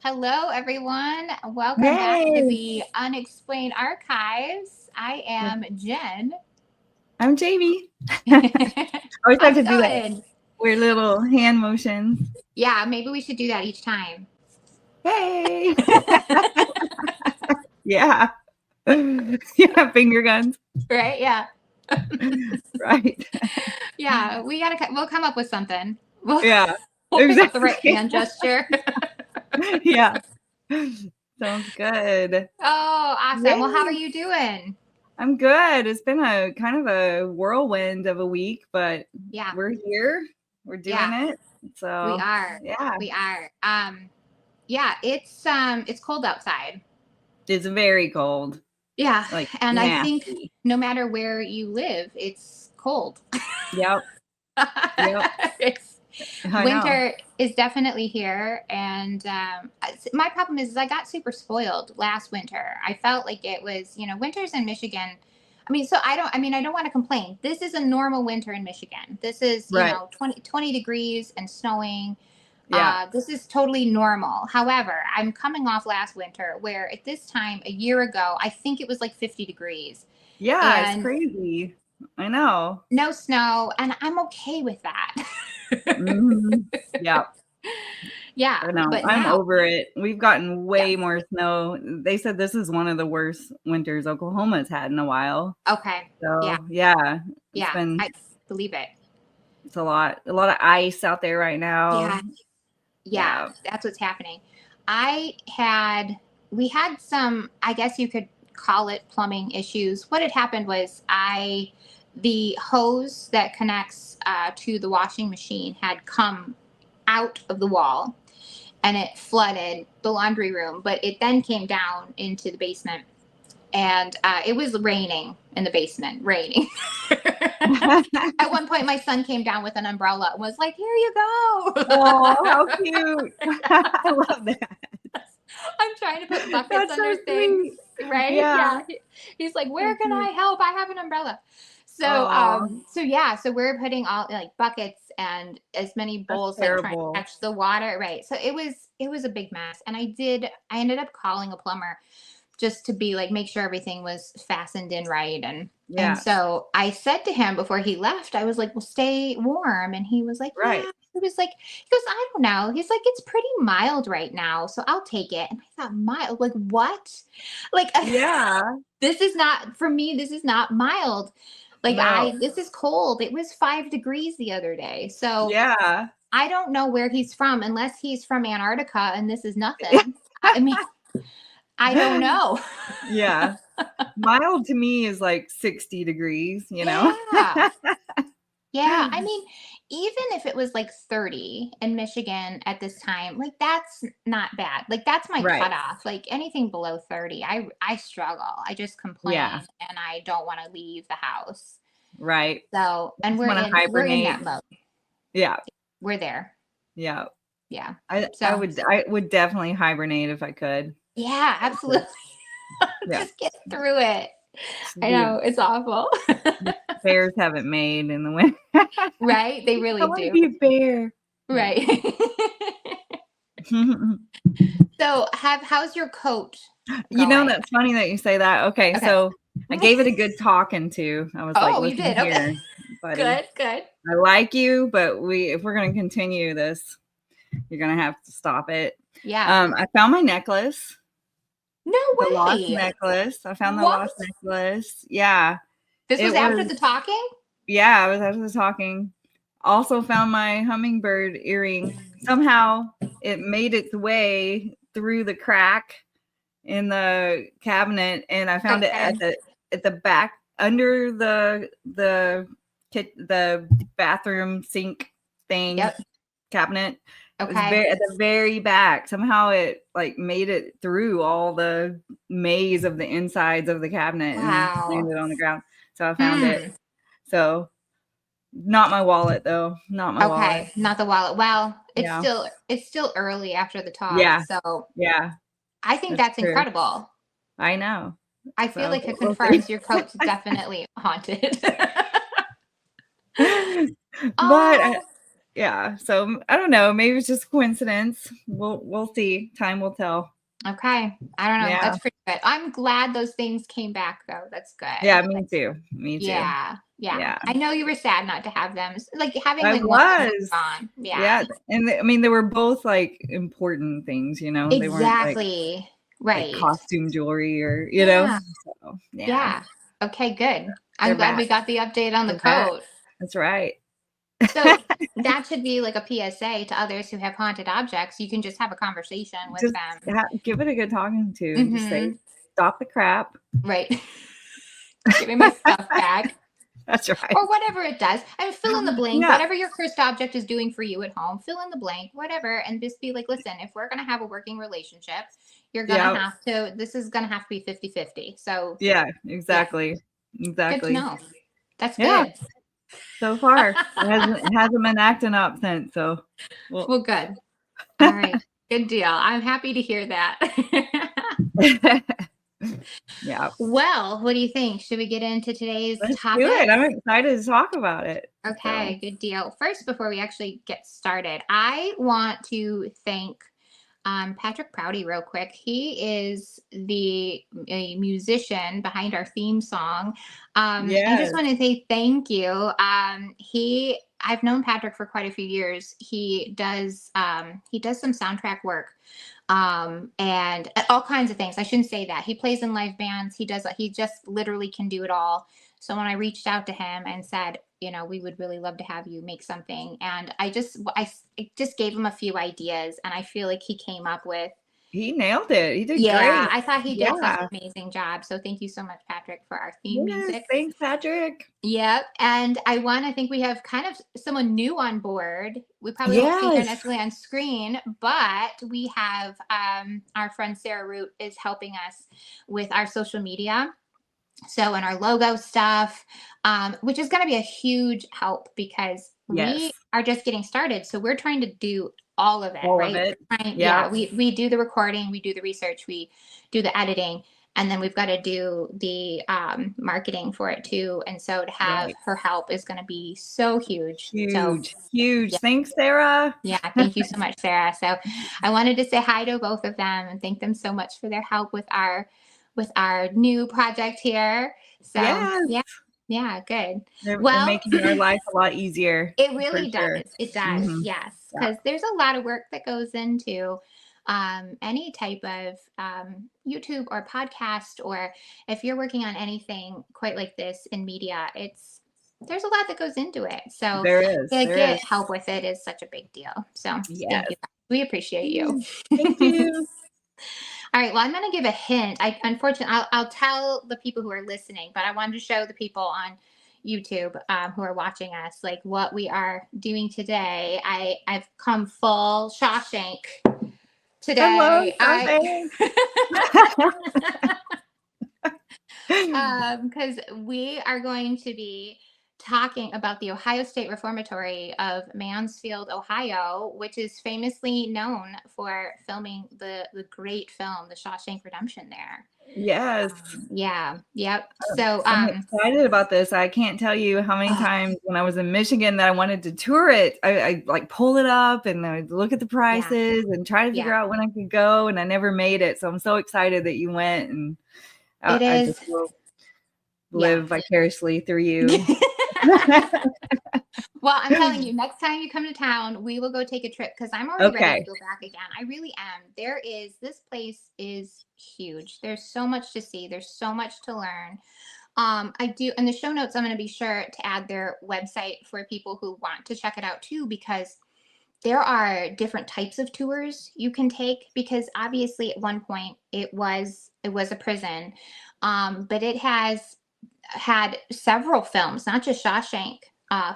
Hello, everyone. Welcome back to the Unexplained Archives. I am Jen. I'm Jaime. I always have to do that weird little hand motions. Yeah, maybe we should do that each time. Hey. Yeah. Yeah, finger guns. Right? Yeah. Right. Yeah, we'll come up with something. Yeah. We'll pick up the right hand gesture. Yeah. Sounds good. Oh, awesome. Yay. Well, how are you doing? I'm good. It's been a kind of a whirlwind of a week, but yeah, we're here. We're doing it. So we are. Yeah. We are. Yeah, it's cold outside. It's very cold. Yeah. And nasty. I think no matter where you live, it's cold. Yep. Winter is definitely here, and my problem is I got super spoiled last winter. I felt like it was, winters in Michigan. I don't want to complain. This is a normal winter in Michigan. This is, 20 degrees and snowing. Yeah. This is totally normal. However, I'm coming off last winter where at this time a year ago, I think it was like 50 degrees. Yeah, it's crazy. I know. No snow, and I'm okay with that. Yeah. Yeah. I know. I'm over it. We've gotten way more snow. They said this is one of the worst winters Oklahoma's had in a while. Okay. So yeah. I believe it. It's a lot of ice out there right now. Yeah. That's what's happening. We had some, I guess you could call it plumbing issues. What had happened was the hose that connects to the washing machine had come out of the wall and it flooded the laundry room, but it then came down into the basement, and it was raining in the basement. At one point my son came down with an umbrella and was like, "Here you go." Oh, how cute. I love that. I'm trying to put buckets under things, right? Yeah. He's like, "Where can I help? I have an umbrella." So we're putting all buckets and as many bowls trying to catch the water, right? So it was a big mess, and I ended up calling a plumber just to be make sure everything was fastened in right, and so I said to him before he left, I was like, "Well, stay warm," and he was like, "Right." Yeah. He goes, "I don't know." He's like, "It's pretty mild right now, so I'll take it." And I thought, mild? Like what? Yeah. This is not for me. This is not mild. This is cold. It was 5 degrees the other day. So yeah, I don't know where he's from unless he's from Antarctica and this is nothing. I don't know. Yeah. Mild to me is like 60 degrees, Yeah. Yeah. Even if it was 30 in Michigan at this time, that's not bad. That's my cutoff. Anything below 30, I struggle. I just complain and I don't want to leave the house. Right. So, and we're in that mode. Yeah. We're there. Yeah. Yeah. I would definitely hibernate if I could. Yeah, absolutely. Just get through it. I know, it's awful. Bears haven't made in the winter. Right? They really do. I want to be a bear. Right. So how's your coat going? That's funny that you say that. Okay. So I gave it a good talking to. I was like, you did. Okay. Buddy, good. I like you, but if we're going to continue this, you're going to have to stop it. Yeah. I found my necklace. No way. The lost necklace. I found the lost necklace. Yeah. This was after the talking? Yeah, it was after the talking. Also found my hummingbird earring. Somehow it made its way through the crack in the cabinet, and I found it at the back under the bathroom sink thing cabinet. Okay. At the very back. Somehow it made it through all the maze of the insides of the cabinet and landed on the ground. So I found it. So not my wallet though. Not my wallet. Okay, not the wallet. Well, it's still early after the talk. Yeah. So yeah. I think That's that's true. incredible. I know. I feel So like it we'll see. confirms your coat's definitely haunted. But Oh, yeah, so I don't know. Maybe it's just coincidence. We'll see. Time will tell. okay. I don't know. Yeah. That's pretty good. I'm glad those things came back though. That's good. Yeah, Like, me too. Me too. yeah, yeah. Yeah. I know you were sad not to have them. Like having I like one of them was. gone. Yeah. Yeah, and I mean, they were both like important things, They weren't Exactly. like Right. costume jewelry or, Yeah. So yeah, Yeah. Okay, good. I'm they're glad we back. got the update on the They're back. coat. That's right. So that should be like a PSA to others who have haunted objects. You can just have a conversation with Just them. give it a good talking to and just say, Mm-hmm. stop the crap. Right. Give me my stuff back. That's right. Or whatever it does. And fill in the blank. Yeah. Whatever your cursed object is doing for you at home, fill in the blank, whatever. And just be like, listen, if we're going to have a working relationship, you're going to Yeah. have to, this is going to have to be 50-50. So, Yeah. yeah, Exactly. good to Exactly. know. That's Yeah. good. So far, it hasn't been acting up since. So, well, Well, good. All right. Good deal. I'm happy to hear that. yeah. Well, what do you think? Should we get into today's Let's do topic? it. I'm excited to talk about it. So, Okay, good deal. First, before we actually get started, I want to thank Patrick Prouty real quick. He is a musician behind our theme song. I just yes. want to say thank you. I've known Patrick for quite a few years. He does some soundtrack work and all kinds of things. I shouldn't say that. He plays in live bands. He just literally can do it all. So when I reached out to him and said, we would really love to have you make something, and I just gave him a few ideas, and I feel like he came up with. He nailed it. He did Yeah, great. I thought he did such Yeah. an amazing job. So thank you so much, Patrick, for our theme Yes. music. Thanks, Patrick. Yep. And I think we have kind of someone new on board. We probably won't see her Yes. necessarily on screen, but we have our friend Sarah Root is helping us with our social media. So, and our logo stuff, which is going to be a huge help because we Yes. are just getting started. So we're trying to do all of it, All of right? it. Yeah, Yeah. we do the recording, we do the research, we do the editing, and then we've got to do the marketing for it too. And so to have Right. her help is going to be so huge. So Huge. Huge. yeah, Thanks, Sarah. yeah, thank you so much, Sarah. So I wanted to say hi to both of them and thank them so much for their help with our new project here. So Yes. yeah, yeah, good. They're Well, making our life a lot easier it for really does. sure. It does, Hmm. yes, Yeah. because there's a lot of work that goes into any type of YouTube or podcast, or if you're working on anything quite like this in media, there's a lot that goes into it. So There is. to There get is. help with it is such a big deal. So thank Yes. you. We appreciate you. Thank you. All right. Well, I'm going to give a hint. Unfortunately, I'll tell the people who are listening, but I wanted to show the people on YouTube who are watching us like what we are doing today. I've come full Shawshank Hello, today. Shawshank. Because we are going to be talking about the Ohio State Reformatory of Mansfield, Ohio, which is famously known for filming the great film, The Shawshank Redemption there. Yes. Yeah, yep. So, I'm excited about this. I can't tell you how many oh, times when I was in Michigan that I wanted to tour it. I like pull it up and I would look at the yeah, prices and try to figure yeah, out when I could go, and I never made it. So I'm so excited that you went, and it I is. just will Yeah. live vicariously through you. Well, I'm telling you, next time you come to town, we will go take a trip because I'm already ready to Okay. go back again. I really am. This place is huge. There's so much to see. There's so much to learn. I do in the show notes, I'm going to be sure to add their website for people who want to check it out too, because there are different types of tours you can take, because obviously at one point it was a prison. But it has had several films, not just Shawshank,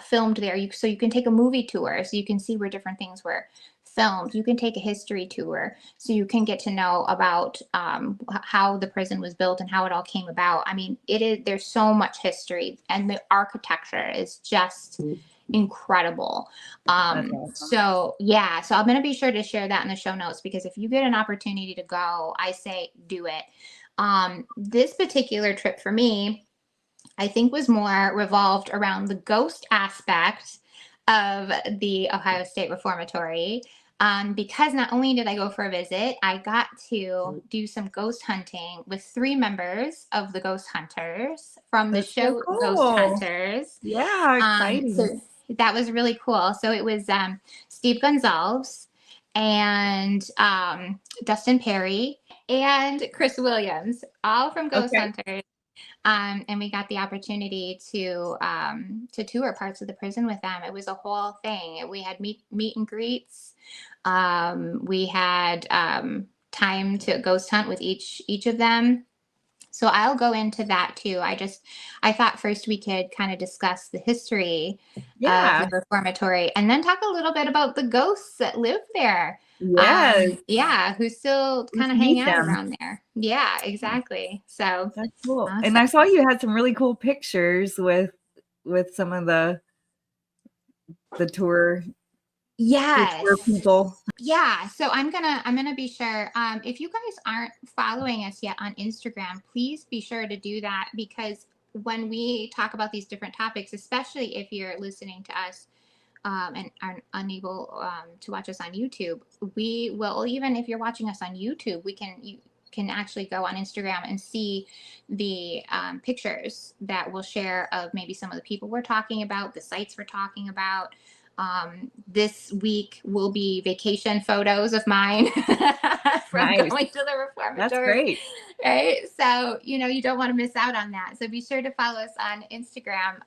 filmed there. So you can take a movie tour, so you can see where different things were filmed. You can take a history tour, so you can get to know about how the prison was built and how it all came about. I mean, it is there's so much history, and the architecture is just incredible. That's awesome. So yeah, so I'm going to be sure to share that in the show notes, because if you get an opportunity to go, I say do it. This particular trip for me, I think, was more revolved around the ghost aspect of the Ohio State Reformatory. Because not only did I go for a visit, I got to do some ghost hunting with 3 members of the Ghost Hunters from the That's so show Ghost cool. Hunters. Yeah, exciting. So that was really cool. So it was Steve Gonzalez and Dustin Perry and Chris Williams, all from Ghost Okay. Hunters. And we got the opportunity to tour parts of the prison with them. It was a whole thing. We had meet and greets. We had time to ghost hunt with each of them. So I'll go into that too. I thought first we could kind of discuss the history of Yeah. the reformatory, and then talk a little bit about the ghosts that live there. Yes. Yeah, who still kind of hang Meet out them. around there. Yeah, exactly. So That's cool. awesome. And I saw you had some really cool pictures with some of the tour. Yes. The tour people. Yeah, so I'm gonna be sure. If you guys aren't following us yet on Instagram, please be sure to do that, because when we talk about these different topics, especially if you're listening to us and are unable to watch us on YouTube, we will, even if you're watching us on YouTube, you can actually go on Instagram and see the pictures that we'll share of maybe some of the people we're talking about, the sites we're talking about. This week will be vacation photos of mine from Nice. going to the reformatory. That's great. Right? So, you don't want to miss out on that. So be sure to follow us on Instagram.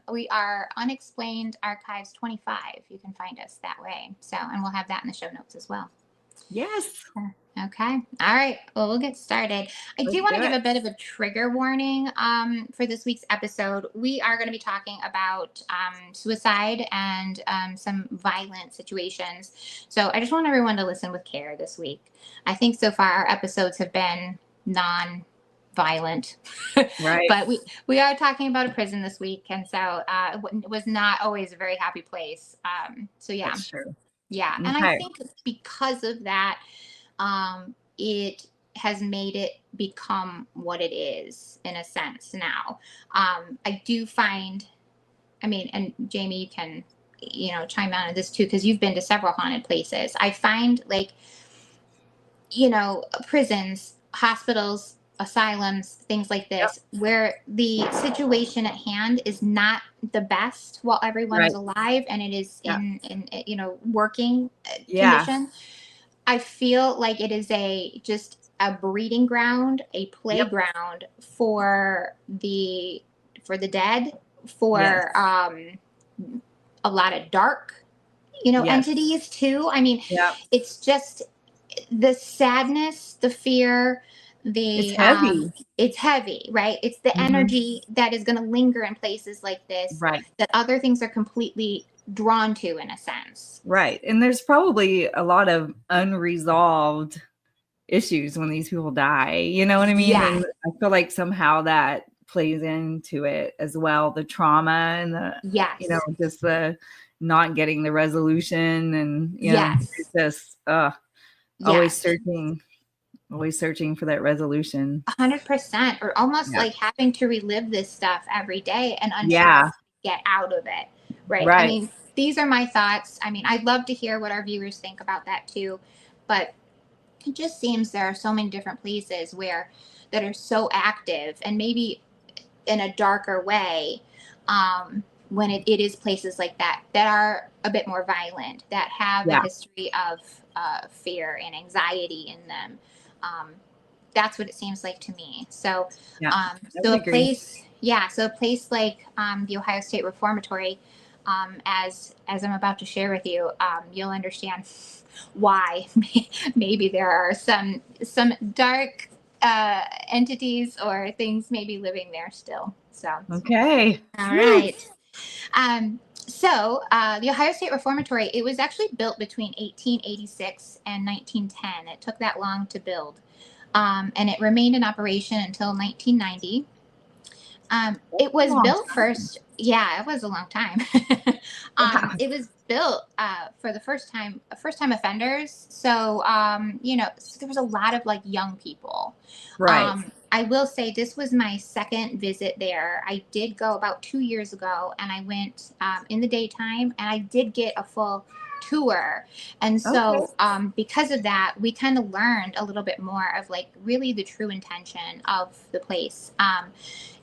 We are Unexplained Archives 25. You can find us that way. So, and we'll have that in the show notes as well. Yes. Okay. All right. Well, we'll get started. I do want to give a bit of a trigger warning for this week's episode. We are going to be talking about suicide and some violent situations. So I just want everyone to listen with care this week. I think so far our episodes have been non-violent, Right. but we are talking about a prison this week, and so it was not always a very happy place. So yeah. That's true. Yeah. And I think because of that, it has made it become what it is in a sense now. I do find, and Jaime, you can, chime in on this too, because you've been to several haunted places. I find prisons, hospitals, asylums, things like this, where the situation at hand is not the best while everyone is alive and it is in working condition. I feel like it is just a breeding ground, a playground for the dead, for a lot of dark, entities too. It's just the sadness, the fear, it's heavy. It's heavy, right? It's the energy that is going to linger in places like this, right? That other things are completely drawn to, in a sense. Right. And there's probably a lot of unresolved issues when these people die. You know what I mean? Yeah. And I feel like somehow that plays into it as well. The trauma and the, just the not getting the resolution and, it's just always searching for that resolution. 100%, or almost like having to relive this stuff every day and unsure to get out of it. Right. These are my thoughts. I'd love to hear what our viewers think about that too, but it just seems there are so many different places that are so active, and maybe in a darker way, when it is places like that are a bit more violent, that have a history of fear and anxiety in them. That's what it seems like to me. So, a place like the Ohio State Reformatory, as I'm about to share with you, you'll understand why maybe there are some dark entities or things maybe living there still. So okay, all right. So the Ohio State Reformatory, it was actually built between 1886 and 1910. It took that long to build, and it remained in operation until 1990. It was built first Yeah, it was a long time. Wow. It was built for the first time offenders. So, so there was a lot of like young people. Right. I will say this was my second visit there. I did go about 2 years ago, and I went in the daytime, and I did get a full tour. And Okay. so, because of that, we kind of learned a little bit more of like really the true intention of the place.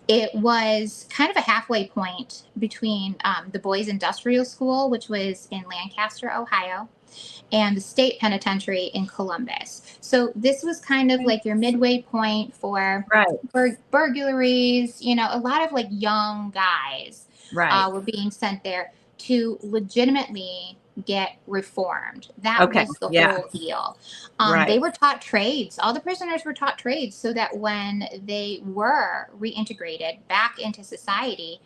It was kind of a halfway point between the Boys Industrial School, which was in Lancaster, Ohio, and the state penitentiary in Columbus. So this was kind of like your midway point for Right. burglaries. A lot of like young guys Right. were being sent there to legitimately get reformed. That Okay. was the Yeah. whole deal. They Right. were taught trades. All the prisoners were taught trades so that when they were reintegrated back into society,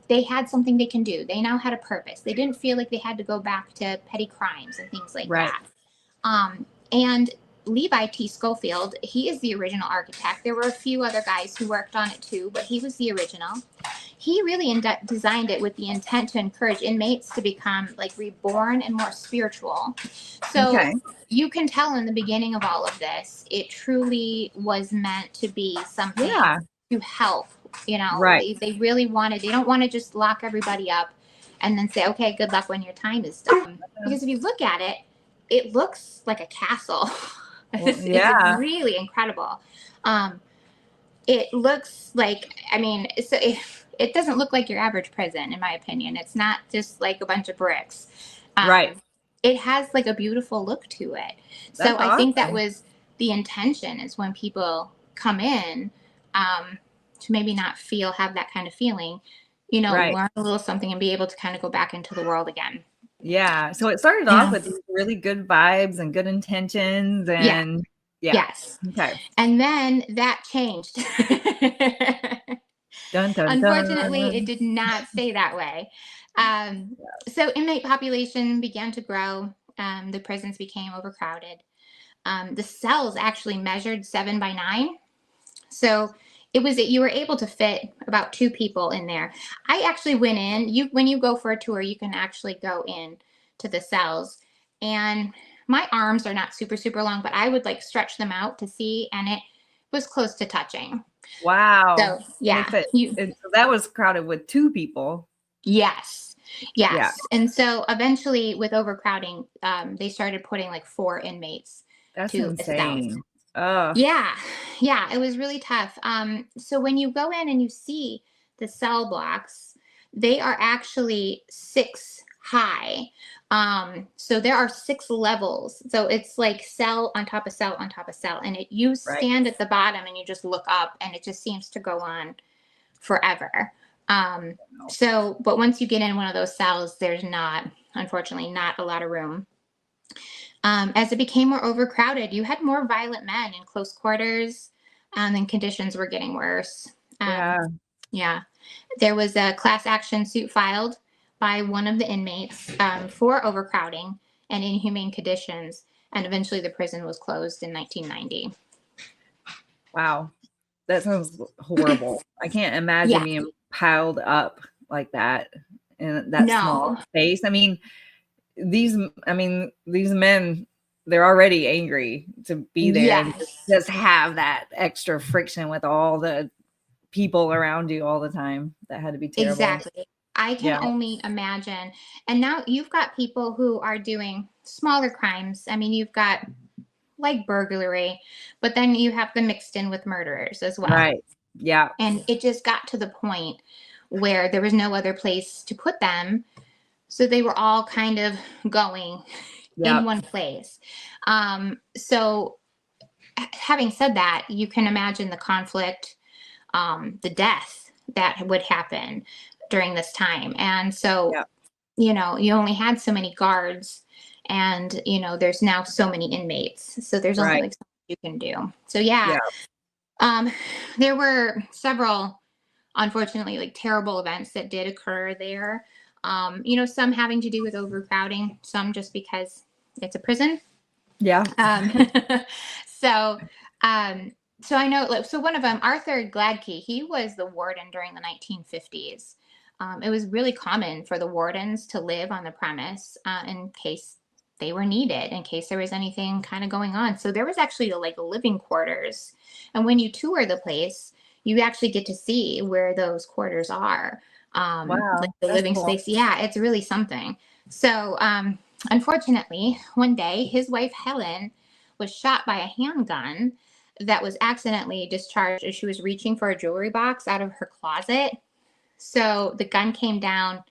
they had something they can do. They now had a purpose. They didn't feel like they had to go back to petty crimes and things like Right. that. And Levi T. Schofield, he is the original architect. There were a few other guys who worked on it too, but he was the original. He really designed it with the intent to encourage inmates to become like reborn and more spiritual. So Okay. you can tell in the beginning of all of this, it truly was meant to be something Yeah. to help. Right. They really wanted, they don't want to just lock everybody up and then say, okay, good luck when your time is done. Because if you look at it, it looks like a castle. Well, It's yeah. really incredible. It looks like, it doesn't look like your average prison, in my opinion. It's not just like a bunch of bricks. Right. It has like a beautiful look to it. So That's I think that awesome. was the intention, is when people come in, to maybe not have that kind of feeling, Right. learn a little something and be able to kind of go back into the world again. Yeah. So it started off Yeah. with these really good vibes and good intentions Yeah. and yeah. Yes. Okay. And then that changed. Dun dun Unfortunately, it dun. did not stay that way. Um, so inmate population began to grow. The prisons became overcrowded. The cells actually measured 7 by 9. So you were able to fit about 2 people in there. I actually went in. When you go for a tour, you can actually go in to the cells, and my arms are not super super long, but I would like stretch them out to see, and it was close to touching. Wow. So And they yeah, fit. And so that was crowded with 2 people. yes, Yeah. yes. And so eventually, with overcrowding, they started putting like 4 inmates That's to a cell. insane. Oh, Yeah, yeah, it was really tough. So when you go in and you see the cell blocks, they are actually 6 high. So there are 6 levels. So it's like cell on top of cell on top of cell, and you right. stand at the bottom and you just look up, and it just seems to go on forever. But once you get in one of those cells, there's unfortunately, not a lot of room. As it became more overcrowded, you had more violent men in close quarters, and conditions were getting worse. Um, Yeah. yeah, there was a class action suit filed by one of the inmates for overcrowding and inhumane conditions, and eventually the prison was closed in 1990. Wow. That sounds horrible. I can't imagine Yeah, being piled up like that in that small no, space. I mean, these men, they're already angry to be there and yes, just have that extra friction with all the people around you all the time. That had to be terrible. exactly. I can Yeah. only imagine. And now you've got people who are doing smaller crimes. I mean, you've got like burglary, but then you have them mixed in with murderers as well. Right. Yeah. And it just got to the point where there was no other place to put them. So they were all kind of going in Yep. one place. So, having said that, you can imagine the conflict, the death that would happen during this time. And so, Yep. you only had so many guards, and there's now so many inmates, so there's only Right. like so much you can do. So yeah, Yeah. um there were several, unfortunately, like terrible events that did occur there. Some having to do with overcrowding, some just because it's a prison. Yeah. um so um so I know, like, so one of them, Arthur Gladkey, he was the warden during the 1950s. it was really common for the wardens to live on the premise in case they were needed, in case there was anything kind of going on. So there was actually like living quarters. And when you tour the place, you actually get to see where those quarters are. Like Wow, the that's living cool. space. Yeah, it's really something. So unfortunately, one day his wife Helen was shot by a handgun that was accidentally discharged as she was reaching for a jewelry box out of her closet. So the gun came down,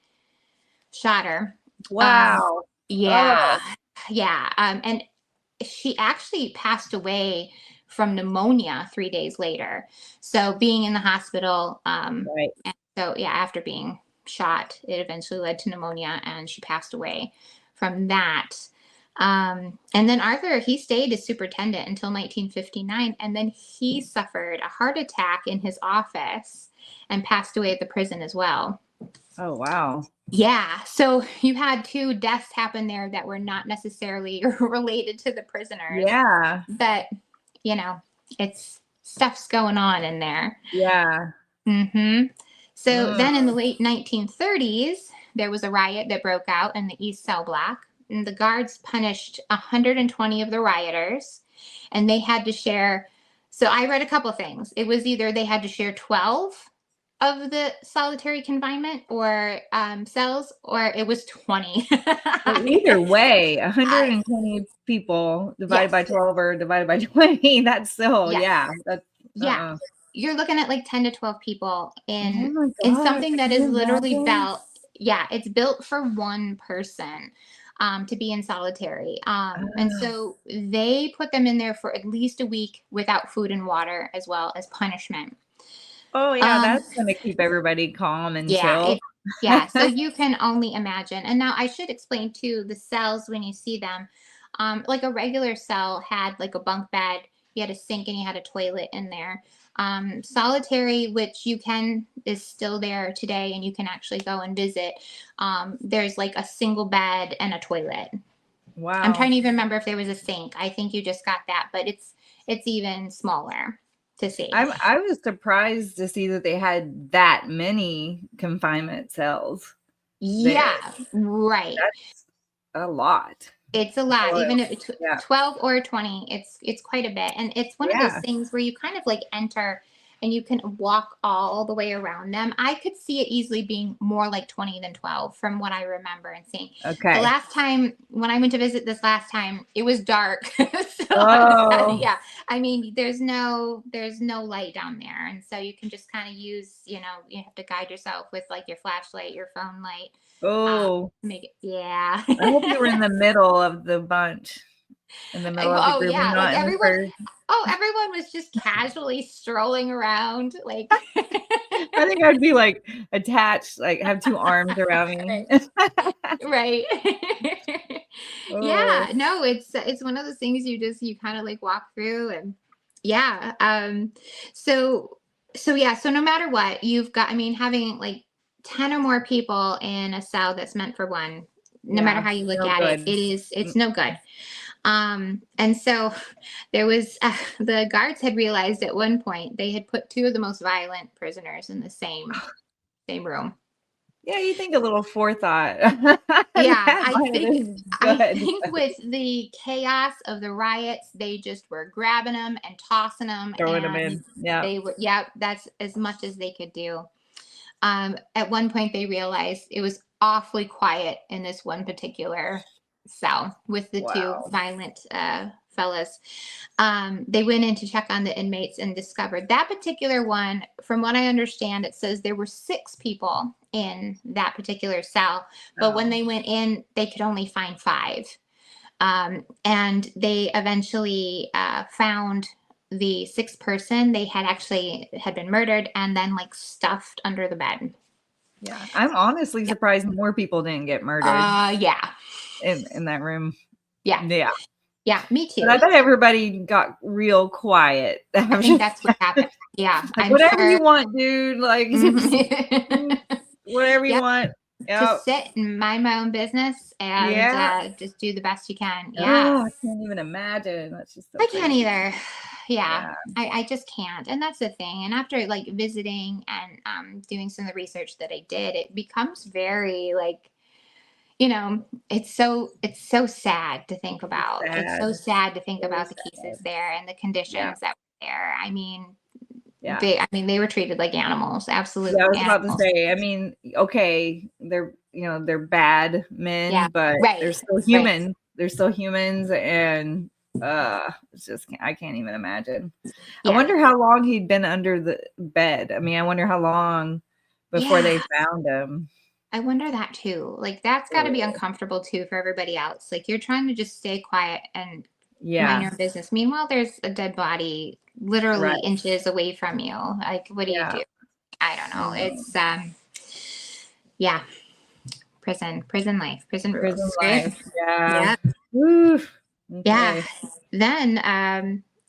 shot her. Um, Wow. yeah, Oh, yeah. And she actually passed away from pneumonia 3 days later. So being in the hospital, right. so yeah, after being shot, it eventually led to pneumonia, and she passed away from that. And then Arthur, he stayed as superintendent until 1959, and then he suffered a heart attack in his office and passed away at the prison as well. Oh, wow. Yeah, so you had two deaths happen there that were not necessarily related to the prisoners, Yeah. but you know, it's stuff's going on in there. Yeah. hmm So Mm. then in the late 1930s, there was a riot that broke out in the East Cell Block, and the guards punished 120 of the rioters, and they had to share. So I read a couple things. It was either they had to share 12 of the solitary confinement or cells, or it was 20. Well, either way, I, 120 people divided by yes, 12 or divided by 20, that's still, yes, yeah, that's, yeah. uh-uh. You're looking at like 10 to 12 people Oh in my gosh, something that can is you literally imagine? built. Yeah, it's built for one person to be in solitary. And Ah. so they put them in there for at least a week without food and water as well as punishment. Oh yeah, Um, that's gonna keep everybody calm and yeah, chill. it yeah, so you can only imagine. And now I should explain too, the cells when you see them, like a regular cell had like a bunk bed, you had a sink and you had a toilet in there. Solitary, which you can is still there today and you can actually go and visit. There's like a single bed and a toilet. I'm trying Wow. to even remember if there was a sink. I think you just got that, but it's even smaller to see. I was surprised to see that they had that many confinement cells there. Yeah, right. That's a lot. It's a lot, Well, even if it's yeah. 12 or 20, it's quite a bit. And it's one of those Yeah. things where you kind of like enter and you can walk all the way around them. I could see it easily being more like 20 than 12 from what I remember and seeing. The Okay. last time when I went to visit this last time, it was dark. So Oh. yeah, I mean, there's no light down there. And so you can just kind of use, you have to guide yourself with like your flashlight, your phone light. Oh. Make it, yeah. I hope you were in the middle of the bunch, in the middle of the Oh group and yeah, like not in the everyone. first. Oh, everyone was just casually strolling around, like. I think I'd be like attached, like have two arms around me. Right. Right. Oh, Yeah. No, it's one of those things you kind of like walk through and yeah. So yeah. So no matter what you've got, I mean, having like 10 or more people in a cell that's meant for one, no matter yeah, how you look no at it, good. it's no good. And so there was the guards had realized at one point they had put two of the most violent prisoners in the same room. Yeah, you think a little forethought. Yeah, That might have been I good. think with the chaos of the riots, they just were grabbing them and tossing them, Throwing them and in. Yeah. they were, yeah, that's as much as they could do. At one point, they realized it was awfully quiet in this one particular cell with the two Wow. violent fellas. They went in to check on the inmates and discovered that particular one, from what I understand, it says there were 6 people in that particular cell, but when Oh. they went in, they could only find 5. And they eventually found the 6th person. They had been murdered and then like stuffed under the bed. Yeah. I'm honestly Yeah. surprised more people didn't get murdered Yeah. in that room. Yeah. Yeah. Yeah. Me But I too. bet everybody got real quiet I think after that's what happened. Yeah. like I'm whatever you sure. want, dude. Like just whatever you Yep. want. Just Yep. sit and mind my own business and Yeah. just do the best you can. Yeah. Oh, I can't even imagine. That's just so I can't crazy. either. Yeah. Yeah. I just can't. And that's the thing. And after like visiting and doing some of the research that I did, it becomes very like, it's so sad to think It's about. It's so sad. sad to think So about the sad. cases there and the Yeah. conditions that were there. Yeah. They were treated like animals, absolute Yeah, I was about to animals. say, I mean, okay, they're bad Yeah. men, but they're Right. still Right. human. They're still humans, and it's just I can't even imagine. I Yeah. wonder how long he'd been under the bed. I mean, I wonder how long before they Yeah. found him. I wonder that too. Like that's got to be uncomfortable too for everybody else. Like you're trying to just stay quiet and mind Yeah, your own business. Meanwhile, there's a dead body literally right. inches away from you. Like, what do you Yeah, do? I don't I know. know. Yeah, prison life, prison Prison rules, right? life. Yeah. Yeah, Woo. yeah. Okay. Then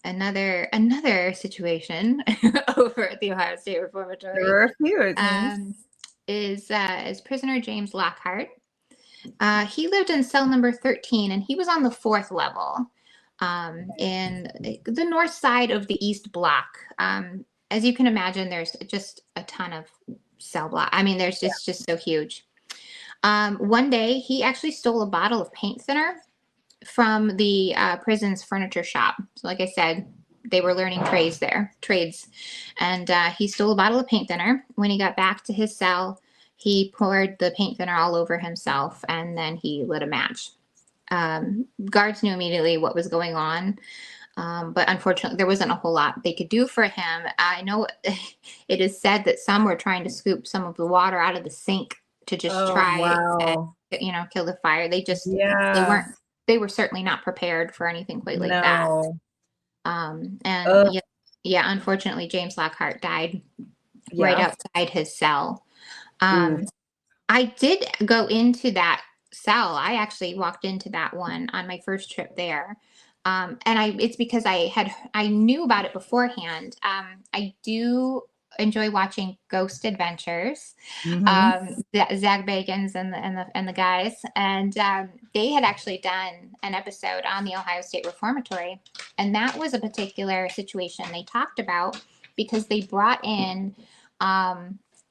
another situation over at the Ohio State There Reformatory were a few, it seems. um, is prisoner James Lockhart. He lived in cell number 13, and he was on the fourth level in the north side of the East Block. As you can imagine, there's just a ton of cell block. I mean, there's just so huge. One day, he actually stole a bottle of paint thinner from the prison's furniture shop. So, like I said, they were learning trades. And he stole a bottle of paint thinner. When he got back to his cell, he poured the paint thinner all over himself and then he lit a match. Guards knew immediately what was going on. But unfortunately, there wasn't a whole lot they could do for him. I know it is said that some were trying to scoop some of the water out of the sink to just Oh, try and, wow. kill the fire. They Yeah. weren't, they were certainly not prepared for anything quite like that. No. And Ugh. yeah, unfortunately, James Lockhart died right Yeah. outside his cell. Ooh. Um, I did go into that cell. I actually walked into that one on my first trip there. It's because I knew about it beforehand. I do enjoy watching Ghost Adventures, Mhm. Zach Bagans and the guys, and they had actually done an episode on the Ohio State Reformatory, and that was a particular situation they talked about because they brought in an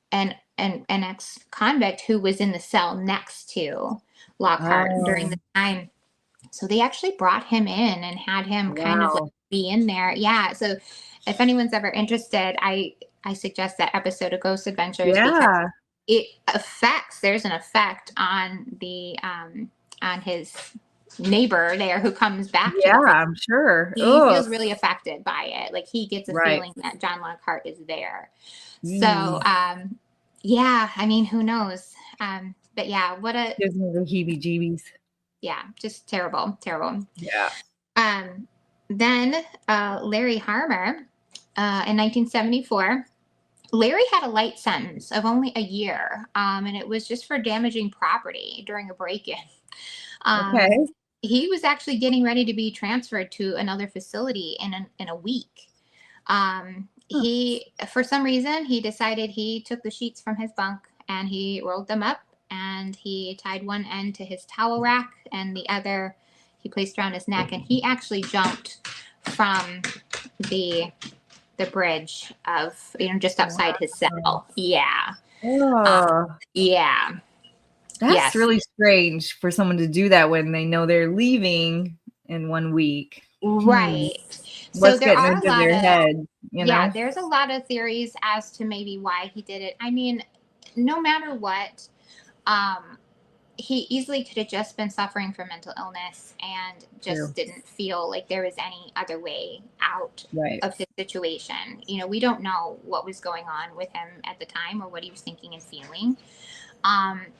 ex-convict who was in the cell next to Lockhart during Oh, the time. So they actually brought him in and had him kind of like wow. be in there. Yeah. So if anyone's ever interested, I suggest that episode of Ghost Adventures because Yeah. there's an effect on his neighbor there who comes back to Yeah, the prison. I'm sure. He Ugh. feels really affected by it. Like he gets a Right. feeling that John Lockhart is there. So Mm. yeah, I mean, who knows? But yeah, Gives me the heebie-jeebies. just terrible, terrible. Yeah. Um, then Larry Harmer in 1974. Larry had a light sentence of only a year, and it was just for damaging property during a break-in. Um, Okay. he was actually getting ready to be transferred to another facility in a week. Huh. For some reason, he decided he took the sheets from his bunk and he rolled them up and he tied one end to his towel rack and the other he placed around his neck, and he actually jumped from the bridge of just outside his Wow. cell. Yeah. Uh, Oh, yeah. that's Yes. really strange for someone to do that when they know they're leaving in 1 week. Right. So What's there getting are a into lot their of head, you yeah, know? there's a lot of theories as to maybe why he did it. I mean, no matter what, um, he easily could have just been suffering from mental illness and True. just didn't feel like there was any other way out Right. of his situation. We don't know what was going on with him at the time or what he was thinking and feeling.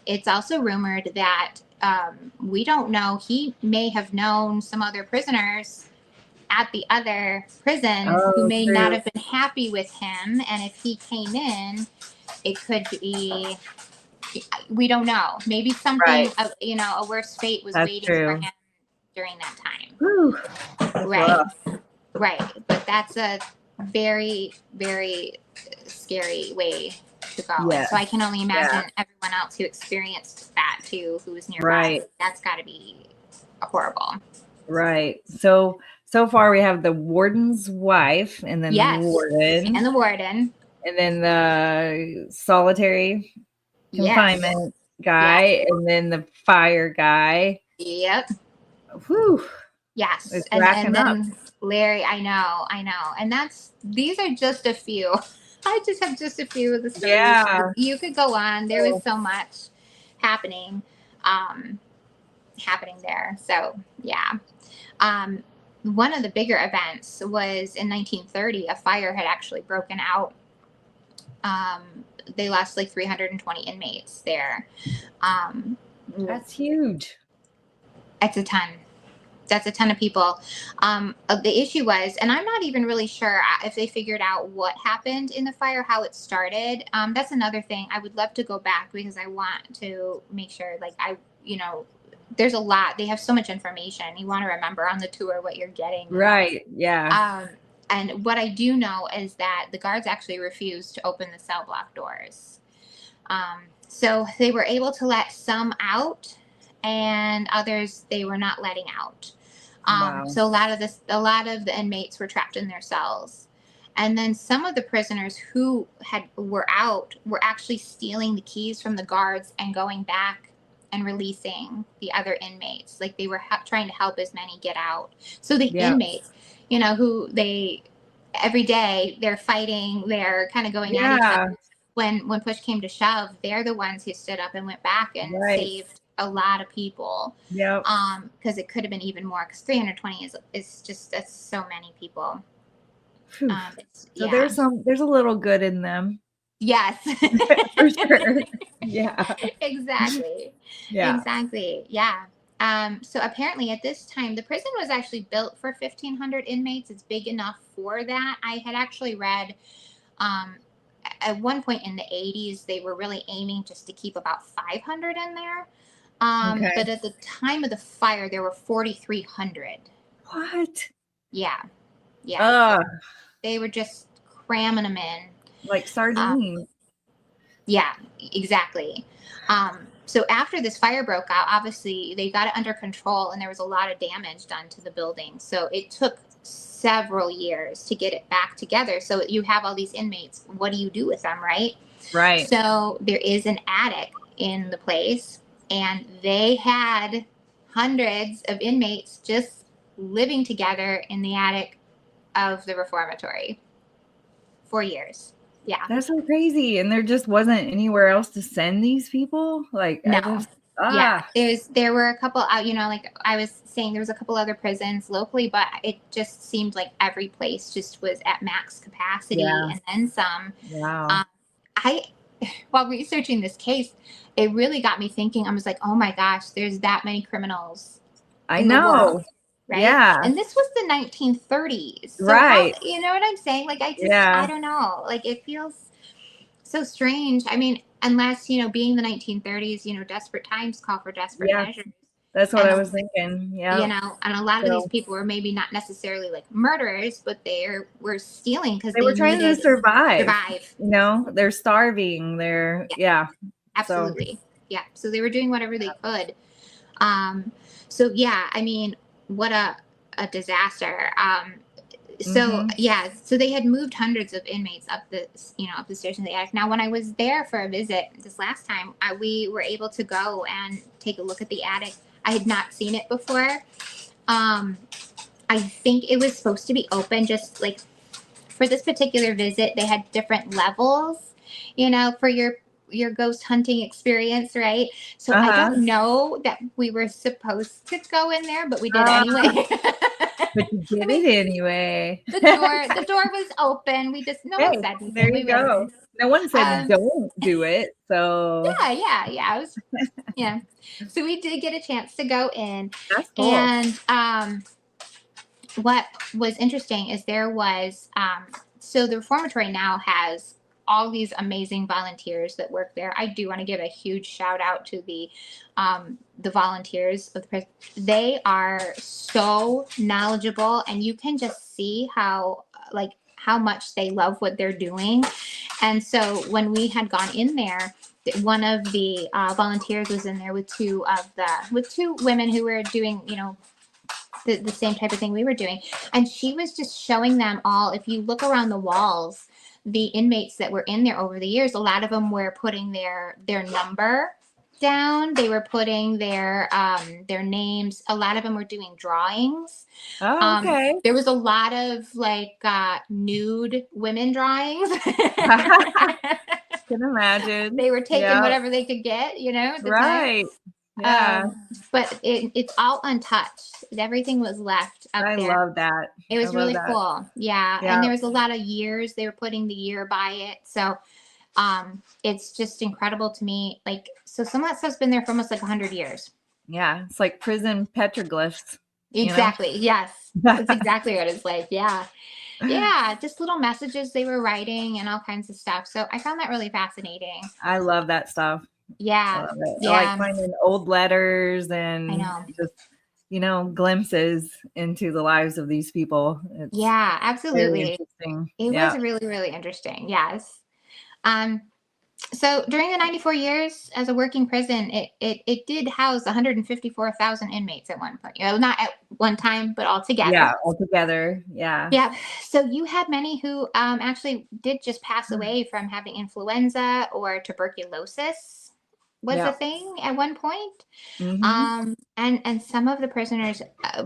It's also rumored that we don't know, he may have known some other prisoners at the other prison who Oh, may not true. have been happy with him. And if he came in, it could be, we don't know. Maybe something, Right. a worse fate was That's waiting for true. him during that time. Whew. That's Right. rough. Right. But that's a very, very scary way to go. And Yeah. so I can only Yeah. imagine everyone else who experienced that too, who was nearby. Right. That's got to be horrible. Right. So so far we have the warden's wife, and then the Yes. warden, And the warden. and then the solitary Yes. confinement guy, and then the fire guy. Yep. Whew. Yes. It's And racking up. then Larry, I know. And these are just a few. I just have just a few of the stories. Yeah. You could go on. There was so much happening there. So yeah. One of the bigger events was in 1930. A fire had actually broken out. They lost like 320 inmates there. That's huge. That's a ton. That's a ton of people. The issue was, and I'm not even really sure if they figured out what happened in the fire, how it started. That's another thing. I would love to go back because I want to make sure, like, there's a lot. They have so much information. You want to remember on the tour what you're getting. Right. Yeah. And what I do know is that the guards actually refused to open the cell block doors. So they were able to let some out, and others they were not letting out. Wow. So a lot of the inmates were trapped in their cells, and then some of the prisoners who were out were actually stealing the keys from the guards and going back and releasing the other inmates. Like they were trying to help as many get out. So the inmates, who every day they're fighting, they're kind of going at each other. When push came to shove, they're the ones who stood up and went back and saved a lot of people. Yeah. Because it could have been even more. Because 320 that's so many people. So there's a little good in them. Yes. For sure. Yeah. Exactly. Yeah. Exactly. Yeah. So apparently at this time, the prison was actually built for 1,500 inmates. It's big enough for that. I had actually read at one point in the 80s, they were really aiming just to keep about 500 in there. But at the time of the fire, there were 4,300. What? Yeah. Yeah. They were just cramming them in. Like sardines. Yeah, exactly. So after this fire broke out, obviously they got it under control, and there was a lot of damage done to the building. So it took several years to get it back together. So you have all these inmates. What do you do with them, right? Right. So there is an attic in the place, and they had hundreds of inmates just living together in the attic of the reformatory for years. Yeah. That's so crazy. And there just wasn't anywhere else to send these people? Like, no. Yeah. There were a couple out, like I was saying, there was a couple other prisons locally, but it just seemed like every place just was at max capacity and then some. Wow. While researching this case, it really got me thinking. I was like, oh my gosh, there's that many criminals. I know. Right? Yeah. And this was the 1930s. So right. You know what I'm saying? Like, I don't know. Like, it feels so strange. I mean, unless, being the 1930s, desperate times call for desperate measures. That's what I was thinking. Yeah. And a lot of these people were maybe not necessarily like murderers, but were stealing because they were trying to survive. They're starving. They're absolutely. So. Yeah. So they were doing whatever they could. So yeah, I mean, what a disaster. So so they had moved hundreds of inmates up the stairs in the attic. Now, when I was there for a visit this last time, we were able to go and take a look at the attic. I had not seen it before. I think it was supposed to be open, just like for this particular visit. They had different levels, for your ghost hunting experience, right? So I don't know that we were supposed to go in there, but we did anyway. But you did it anyway. The door was open. We just one said anything. There you go. No one said don't do it. So yeah. It was, So we did get a chance to go in. That's cool. And what was interesting is there was so the reformatory now has all these amazing volunteers that work there. I do want to give a huge shout out to the volunteers of the prison. They are so knowledgeable, and you can just see how much they love what they're doing. And so when we had gone in there, one of the volunteers was in there with two women who were doing, the same type of thing we were doing. And she was just showing them all. If you look around the walls, the inmates that were in there over the years, a lot of them were putting their number down. They were putting their names. A lot of them were doing drawings. Oh, okay. There was a lot of like nude women drawings. Can imagine. They were taking Yeah. whatever they could get, you know, at the Right. Yeah. time. But it's all untouched. Everything was left up I there. love that. It was I love really that. cool. Yeah. Yeah. And there was a lot of years. They were putting the year by it. So it's just incredible to me. Like, so some of that stuff's been there for almost like 100 years. Yeah. It's like prison petroglyphs. Exactly. Yes. That's exactly what it's like. Yeah. Yeah. Just little messages they were writing and all kinds of stuff. So I found that really fascinating. I love that stuff. I Yeah. love it. Yeah. I like finding old letters I and know. just, glimpses into the lives of these people. It's Yeah, very absolutely. interesting. It Yeah. was really, really interesting. Yes. So during the 94 years as a working prison, it did house 154,000 inmates at one point. Not at one time, but all together. Yeah. All together. Yeah. Yeah. So you had many who actually did just pass away from having influenza or tuberculosis was a Yeah. thing at one point. Mm-hmm. And some of the prisoners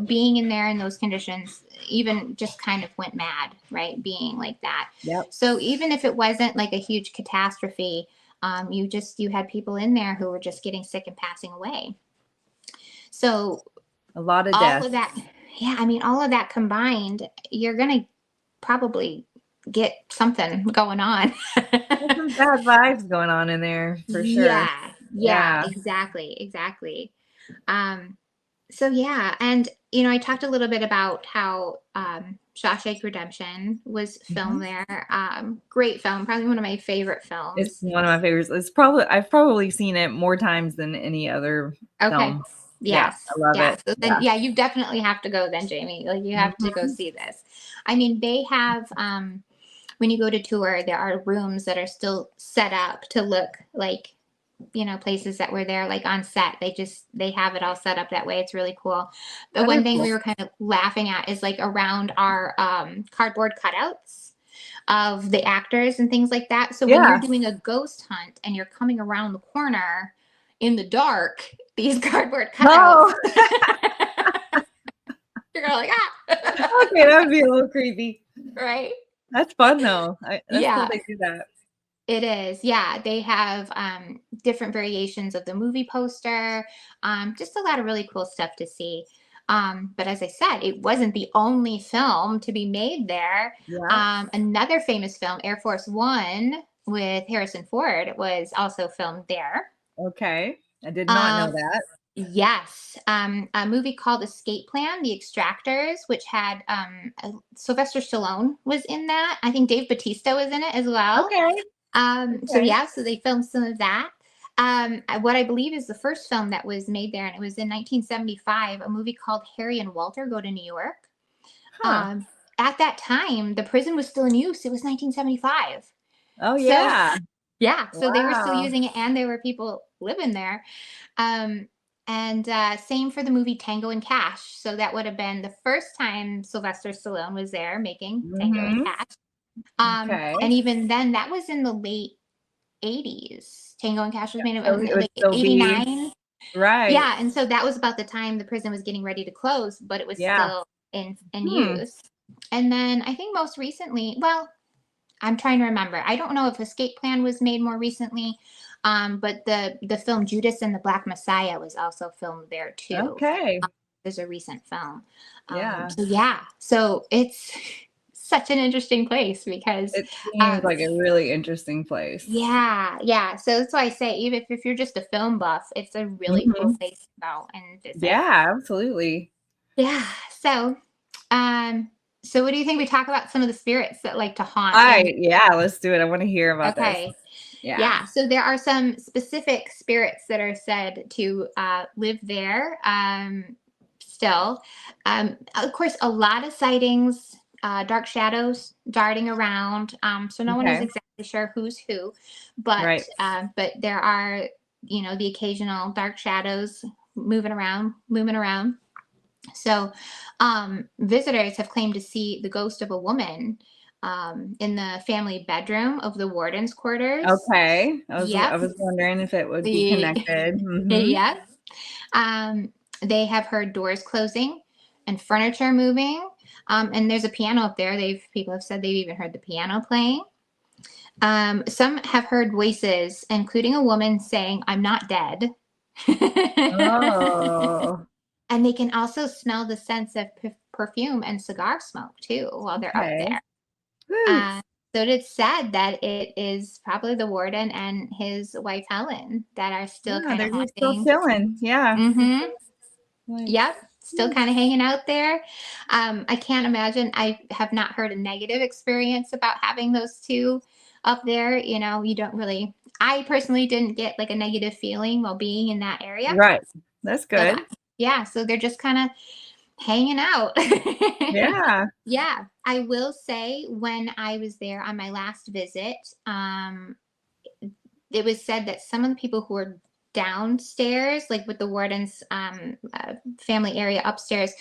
being in there in those conditions even just kind of went mad, right? Being like that. Yep. So even if it wasn't like a huge catastrophe, you had people in there who were just getting sick and passing away. So A lot of all death. of that, yeah, I mean, all of that combined, you're going to probably get something going on. There's some bad vibes going on in there for sure. Yeah, exactly. So yeah, and I talked a little bit about how Shawshank Redemption was filmed there. Great film, probably one of my favorite films. It's one of my favorites. I've probably seen it more times than any other film. Yes. I love it. So then, you definitely have to go then, Jaime. Like you have to go see this. I mean, they have when you go to tour, there are rooms that are still set up to look like places that were there like on set. They have it all set up that way. It's really cool. The one thing we were kind of laughing at is like around our cardboard cutouts of the actors and things like that. So when you're doing a ghost hunt and you're coming around the corner in the dark, these cardboard cutouts, you're going like, okay, that would be a little creepy, right? That's fun though. That's cool they do that. It is. Yeah. They have different variations of the movie poster. Just a lot of really cool stuff to see. But as I said, it wasn't the only film to be made there. Yeah. Another famous film, Air Force One, with Harrison Ford, was also filmed there. Okay. I did not know that. Yes. A movie called Escape Plan, The Extractors, which had Sylvester Stallone was in that. I think Dave Bautista was in it as well. Okay. So they filmed some of that. What I believe is the first film that was made there, and it was in 1975, a movie called Harry and Walter Go to New York. At that time, the prison was still in use. It was 1975. Oh, yeah. So they were still using it, and there were people living there. And same for the movie Tango and Cash. So that would have been the first time Sylvester Stallone was there making Tango and Cash. And even then, that was in the late 80s. Tango and Cash was made in like 89. Right. Yeah, and so that was about the time the prison was getting ready to close, but it was still in use. And then I think most recently, well, I'm trying to remember. I don't know if Escape Plan was made more recently, but the film Judas and the Black Messiah was also filmed there too. Okay. There's a recent film. Yeah. So it's such an interesting place because it seems like a really interesting place. Yeah. So that's why I say, even if you're just a film buff, it's a really cool place to go and visit. Yeah, absolutely. Yeah. So, so what do you think we talk about some of the spirits that like to haunt? Let's do it. I want to hear about this. Yeah. So there are some specific spirits that are said to live there still. Of course, a lot of sightings, dark shadows darting around. So no one is exactly sure who's who, but there are, the occasional dark shadows moving around. So, visitors have claimed to see the ghost of a woman in the family bedroom of the warden's quarters. Okay. I Yep. was wondering if it would be The- connected. Mhm. yep. Um, they have heard doors closing and furniture moving. And there's a piano up there. People have said they've even heard the piano playing. Some have heard voices, including a woman saying, "I'm not dead." Oh, And they can also smell the sense of perfume and cigar smoke too while they're up okay. there. Woo. Uh, so it's said that it is probably the warden and his wife Helen that are still Yeah, kind of they're just still haunting. chilling. Yeah. Mm-hmm. Like, Yep. Still kind of hanging out there. I can't imagine. I have not heard a negative experience about having those two up there. You don't really. I personally didn't get like a negative feeling while being in that area. right. That's So good. yeah, so they're just kind of hanging out. Yeah. Yeah, I will say when I was there on my last visit, it was said that some of the people who were downstairs, like with the warden's family area upstairs,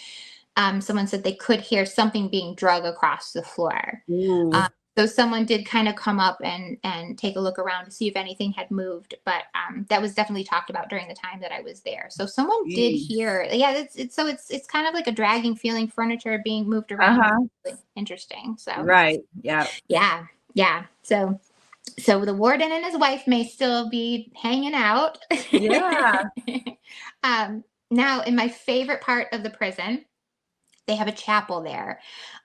someone said they could hear something being drug across the floor. Ooh. Um, so someone did kind of come up and take a look around to see if anything had moved, but that was definitely talked about during the time that I was there. So someone did Jeez. hear, yeah, it's kind of like a dragging feeling, furniture being moved around. Uh-huh. Really interesting. So Right. Yeah. yeah, yeah. So the warden and his wife may still be hanging out. Yeah. Now, in my favorite part of the prison, they have a chapel there.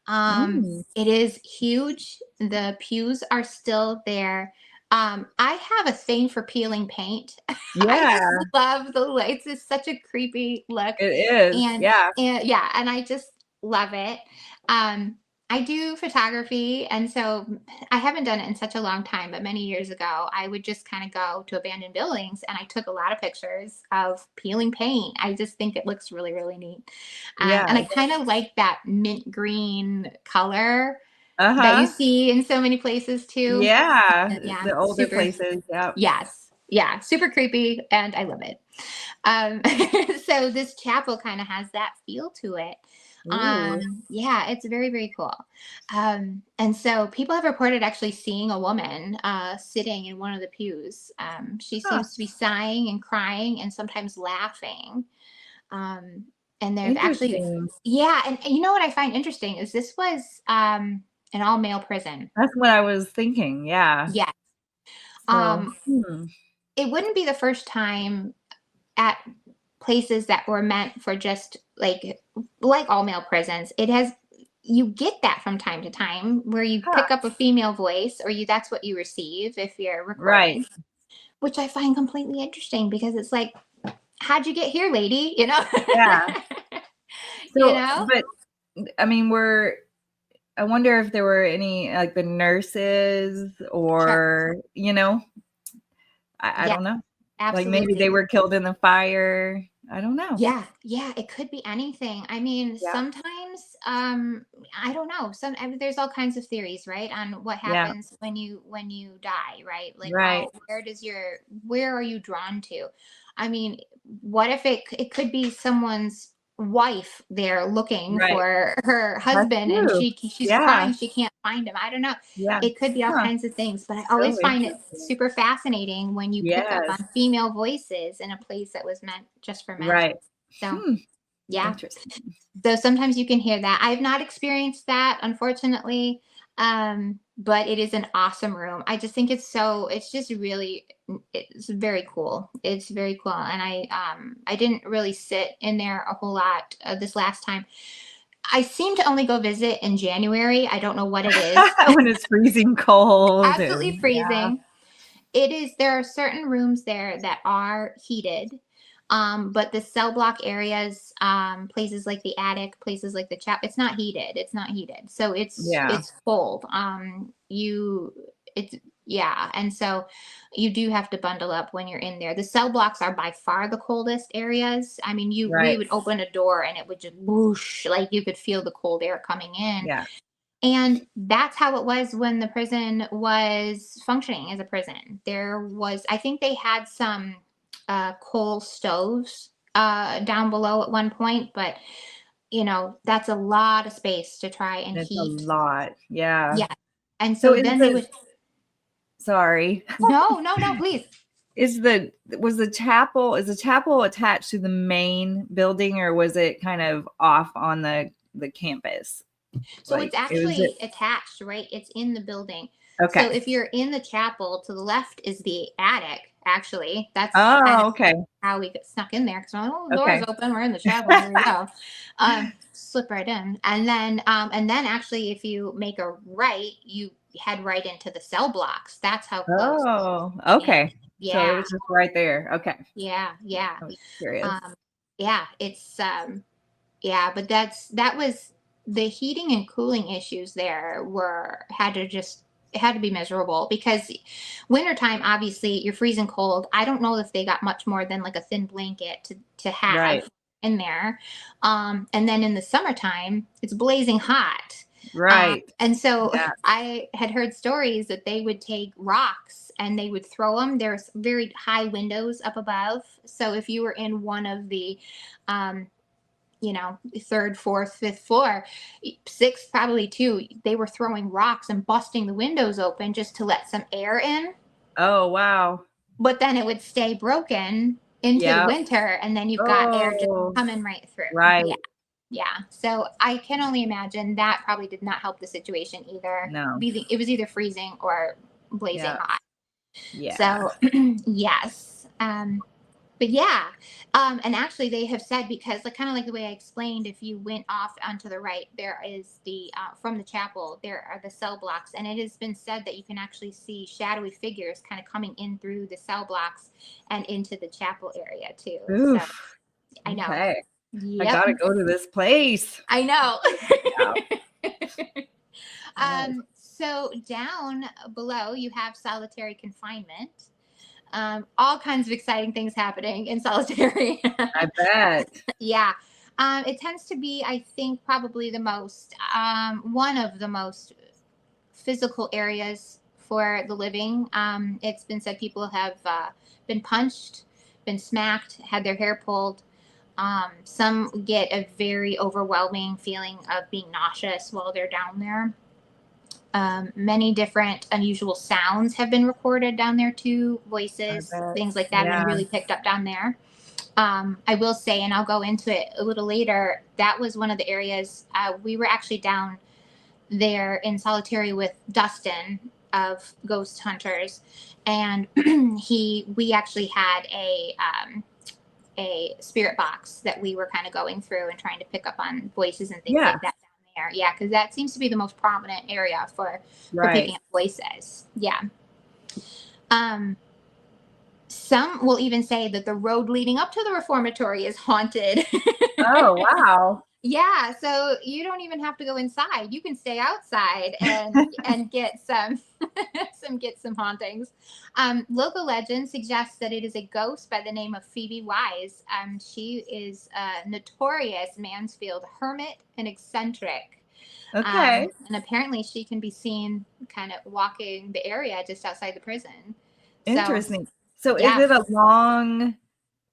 Mm. It is huge. The pews are still there. I have a thing for peeling paint. I Yeah, just love the lights. It's such a creepy look, it is. and Yeah. yeah, and I just love it. Um, I do photography, and so I haven't done it in such a long time, but many years ago, I would just kind of go to abandoned buildings and I took a lot of pictures of peeling paint. I just think it looks really, really neat. Yeah. And I kind of like that mint green color that you Uh-huh. see in so many places too. Yeah. Yeah, The older super. places. Yep. Yes. Yeah, super creepy, and I love it. Um, so this chapel kind of has that feel to it. Ooh. Yeah, it's very, very cool. And so people have reported actually seeing a woman sitting in one of the pews. She Huh. seems to be sighing and crying and sometimes laughing. Um, and there's actually, Interesting. yeah, and you know what I find interesting is this was an all male prison. That's what I was thinking. Yeah. Yeah. So, Um, it wouldn't be the first time at places that were meant for just like all male prisons. It has You get that from time to time where you huh. pick up a female voice or you that's what you receive if you're Right. recording, which I find completely interesting because it's like, how'd you get here, lady? Yeah. You So, know? but I mean, I wonder if there were any like the nurses Sure. or, I Yeah, don't know. Like maybe they absolutely. were killed in the fire. I don't know. Yeah, yeah, it could be anything. I mean, Yeah. sometimes I don't know. There's all kinds of theories, right, on what Yeah. happens when you die, right? Like, Right. where are you drawn to? I mean, what if it could be someone's wife there looking Right. for her That's husband and true. she's Yeah. crying, she can't find him. I don't know. Yeah. It could be all Huh. kinds of things, but I So always find it interesting. super fascinating when you pick up Yes. on female voices in a place that was meant just for men. Right. So, Hmm. yeah. Interesting. So sometimes you can hear that. I've not experienced that, unfortunately. But it is an awesome room. I just think it's just really, it's very cool. It's very cool. And I didn't really sit in there a whole lot this last time. I seem to only go visit in January. I don't know what it is. When it's freezing cold Absolutely and yeah. freezing. There are certain rooms there that are heated, but the cell block areas, places like the attic, places like the chap, it's not heated, so Yeah. it's cold. It's Yeah, and so you do have to bundle up when you're in there. The cell blocks are by far the coldest areas. I mean, we Right. would open a door and it would just whoosh, like you could feel the cold air coming in. Yeah. And that's how it was when the prison was functioning as a prison. I think they had some coal stoves down below at one point, but that's a lot of space to try and It's a heat. lot. Yeah. Yeah. And So so then they would, sorry. no, no, no, please. Is the chapel attached to the main building, or was it kind of off on the campus? So Like it's it was actually it attached, right? It's in the building. So okay. if you're in the chapel, to the left is the attic, actually. That's kind of Oh, okay. how we got snuck in there because I'm like, oh, the door's Okay. open. We're in the chapel. Here we go. Slip right in. And then actually, if you make a right, you head right into the cell blocks. That's how close. Oh, Yeah. okay. So it Yeah. was just right there. Okay. Yeah. Yeah. I was curious. Yeah. Yeah, but that was the heating and cooling issues there were had to just it had to be miserable because wintertime, obviously, you're freezing cold. I don't know if they got much more than like a thin blanket to Right. have in there. And then in the summertime, it's blazing hot. Right. And so Yeah. I had heard stories that they would take rocks and they would throw them. There's very high windows up above. So if you were in one of the um, third, fourth, fifth floor, sixth, probably too, they were throwing rocks and busting the windows open just to let some air in. Oh, wow. But then it would stay broken into the Yeah. winter, and then you've got air just Oh, coming right through. right. Yeah. Yeah. So I can only imagine that probably did not help the situation either. No. It was either freezing or blazing Yeah. hot. Yeah. So, yes. But yeah, and actually they have said, because like kind of like the way I explained, if you went off onto the right, there is the from the chapel, there are the cell blocks, and it has been said that you can actually see shadowy figures kind of coming in through the cell blocks and into the chapel area too. So Oof. I know. Okay. I Yep. gotta go to this place. I know. Yeah. Yes. So down below you have solitary confinement. All kinds of exciting things happening in solitary. I bet. Yeah. It tends to be, I think, probably one of the most physical areas for the living. It's been said people have been punched, been smacked, had their hair pulled. Some get a very overwhelming feeling of being nauseous while they're down there. Many different unusual sounds have been recorded down there too. I Voices, bet. things like that have been Yeah. really picked up down there. I will say, and I'll go into it a little later, that was one of the areas we were actually down there in solitary with Dustin of Ghost Hunters, and we actually had a spirit box that we were kind of going through and trying to pick up on voices and things Yeah. like that down there. Yeah, because that seems to be the most prominent area for Right. picking up voices. Yeah. Some will even say that the road leading up to the Reformatory is haunted. Oh, wow. Yeah, so you don't even have to go inside. You can stay outside and get some some hauntings. Local legend suggests that it is a ghost by the name of Phoebe Wise. She is a notorious Mansfield hermit and eccentric. Okay. And apparently she can be seen kind of walking the area just outside the prison. So, Interesting. So is yeah. it a long,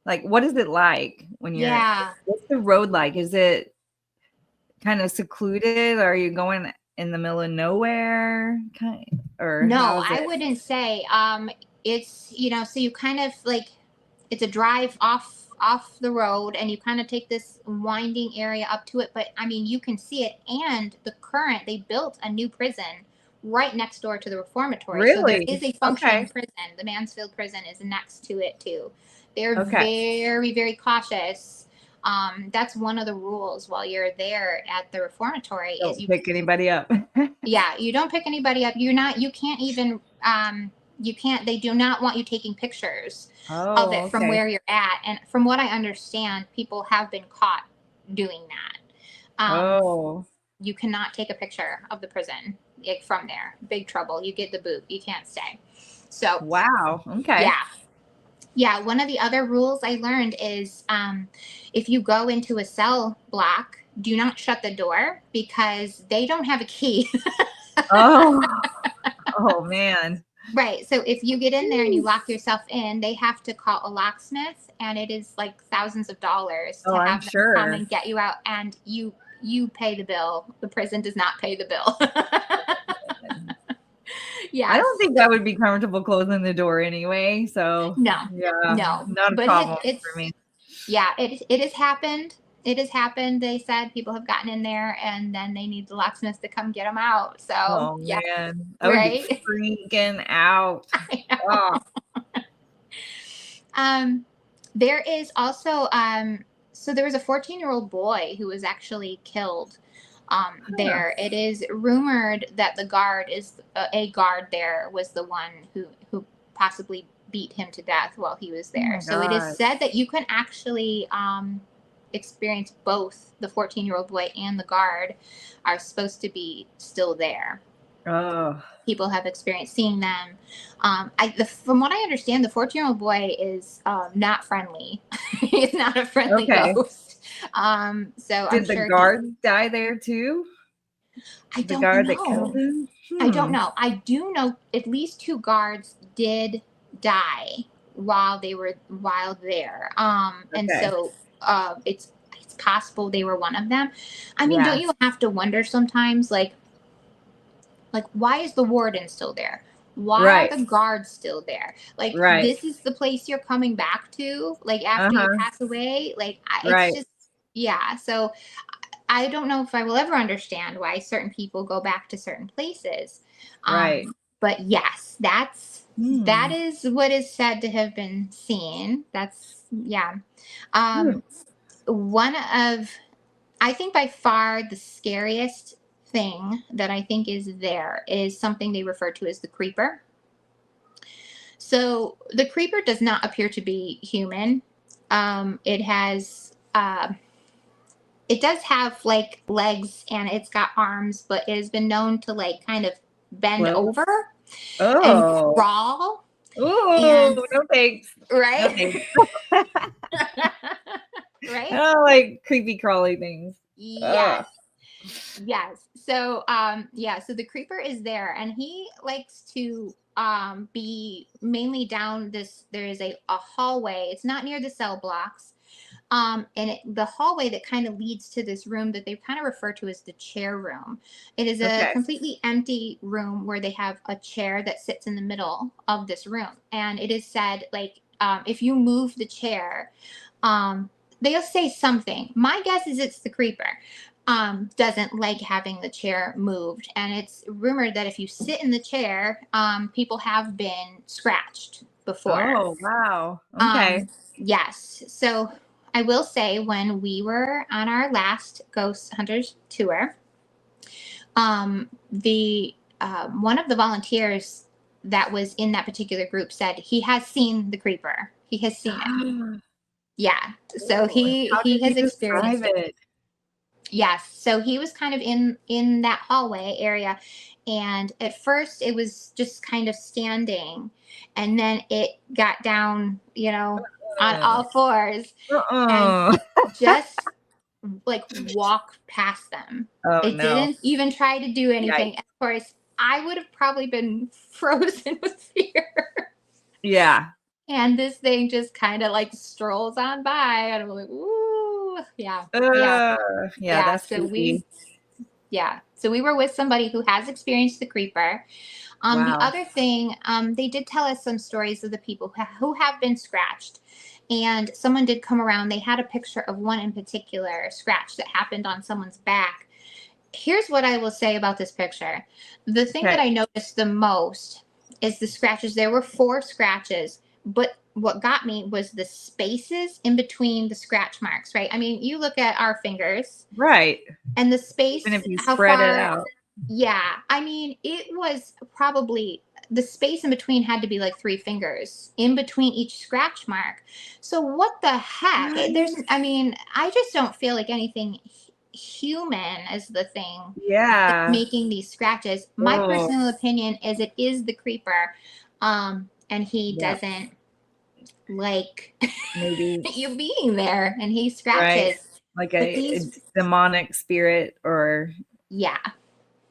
like, what is it like when Yeah. what's the road like? Is it kind of secluded? Or are you going in the middle of nowhere? Or No, how is I it? wouldn't say. It's so you kind of like it's a drive off the road, and you kind of take this winding area up to it. But I mean, you can see it, and they built a new prison right next door to the Reformatory. So there Really? is a functioning Okay. prison. The Mansfield prison is next to it too. They're Okay. very, very cautious. That's one of the rules while you're there at the Reformatory Don't pick anybody up. yeah, you don't pick anybody up. You can't even they do not want you taking pictures of Oh, it from okay. where you're at. And from what I understand, people have been caught doing that. Oh, You cannot take a picture of the prison from there. Big trouble. You get the boot. You can't stay. So wow. Okay. yeah. Yeah, one of the other rules I learned is if you go into a cell block, do not shut the door because they don't have a key. Oh, oh man. Right. So if you get in there and you lock yourself in, they have to call a locksmith, and it is like thousands of dollars Oh, to I'm have them come sure. and get you out, and you pay the bill. The prison does not pay the bill. I Yes. don't think I would be comfortable closing the door anyway. So No. yeah, No. not a But problem for it's me. yeah, it has happened. It has happened. They said people have gotten in there and then they need the locksmith to come get them out. So Oh yeah, man, I would be right. freaking out. I know. Oh, Um, there is also so there was a 14-year-old boy who was actually killed huh. there. It is rumored that the guard is a guard there was the one who possibly beat him to death while he was Oh there. my So it is god. said that you can actually experience both. The 14-year-old boy and the guard are supposed to be still there. Oh, People have experienced seeing them. From what I understand, the 14-year-old boy is not friendly. He's not a friendly okay. ghost. So I'm Did the sure he. guard die there too? I The don't guard that killed know. him? I don't know. I do know at least two guards did die while there. And Okay. so it's possible they were one of them. I mean, don't Yeah. you have to wonder sometimes, like why is the warden still there, why are Right. the guards still there, like Right. this is the place you're coming back to, like after you Uh-huh. pass away, like it's Right. just yeah. So I don't know if I will ever understand why certain people go back to certain places, Right. but yes, that Hmm. is what is said to have been seen. That's yeah. Whew. um One of, I think by far the scariest thing that I think is there is something they refer to as the creeper. So the creeper does not appear to be human. It has, it does have like legs and it's got arms, but it has been known to like kind of bend Well, over and oh. crawl. And Oh, no thanks. No right, thanks. I right, don't like creepy crawly things. yes. Ugh. Yes. So yeah, so the creeper is there and he likes to be mainly down this, there is a hallway. It's not near the cell blocks. The hallway that kind of leads to this room that they kind of refer to as the chair room. It is a Okay. completely empty room where they have a chair that sits in the middle of this room. And it is said like if you move the chair, um they'll say something. My guess is it's the creeper doesn't like having the chair moved. And it's rumored that if you sit in the chair, people have been scratched before. Oh, wow. Okay. Um, yes. So I will say when we were on our last Ghost Hunters tour, the one of the volunteers that was in that particular group said he has seen the creeper. He has seen it. Yeah. So Oh, and how he did has you describe experienced it. it? Yes. So he was kind of in that hallway area, and at first it was just kind of standing, and then it got down, on Uh, all fours and uh-uh. just like walk past them. Oh, It no. didn't even try to do Yikes. anything. Of course, I would have probably been frozen with fear. Yeah. And this thing just kind of like strolls on by, and I'm like, ooh, yeah, yeah, Uh, yeah, yeah. that's creepy. Yeah. So we were with somebody who has experienced the creeper. The Wow. other thing, they did tell us some stories of the people who have been scratched. And someone did come around. They had a picture of one in particular, a scratch that happened on someone's back. Here's what I will say about this picture. The thing Okay. that I noticed the most is the scratches. There were 4 scratches, but what got me was the spaces in between the scratch marks, right? I mean, you look at our fingers Right. and the Even space, if you how spread it far, out. yeah. I mean, it was probably the space in between had to be like 3 fingers in between each scratch mark. So what the heck? What? I mean, I just don't feel like anything human is the thing that's Yeah. making these scratches. My Oh, personal opinion is it is the creeper. And he yeah. doesn't like Maybe, you being there and he right? scratches. Like But a these, demonic spirit or yeah,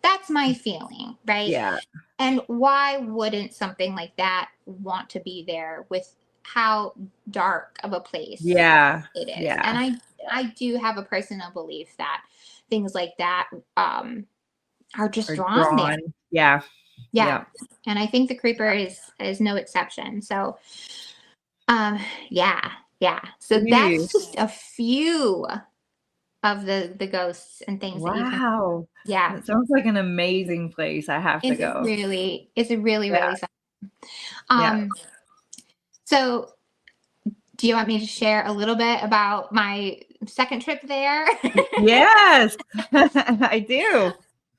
that's my feeling, right? yeah. And why wouldn't something like that want to be there with how dark of a place Yeah. it is? Yeah. And I do have a personal belief that things like that are just Or drawn there. drawn. Yeah. Yeah. Yeah. And I think the creeper is no exception. So yeah, yeah. So that's Jeez. just a few of the ghosts and things that you can. Wow. Yeah. That sounds like an amazing place. I have to go. It's a really, Yeah. really fun. Yeah. So do you want me to share a little bit about my second trip there? Yes. I do.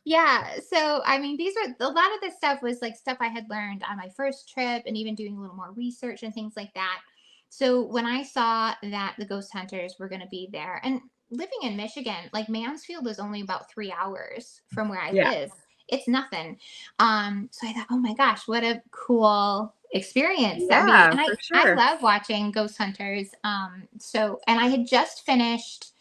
Yeah. So, I mean, these are a lot of this stuff was like stuff I had learned on my first trip and even doing a little more research and things like that. So, when I saw that the ghost hunters were going to be there, and living in Michigan, like Mansfield is only about 3 hours from where I Yeah. live. It's nothing. So I thought, oh my gosh, what a cool experience that be. Yeah, And for I sure. love watching ghost hunters. And I had just finished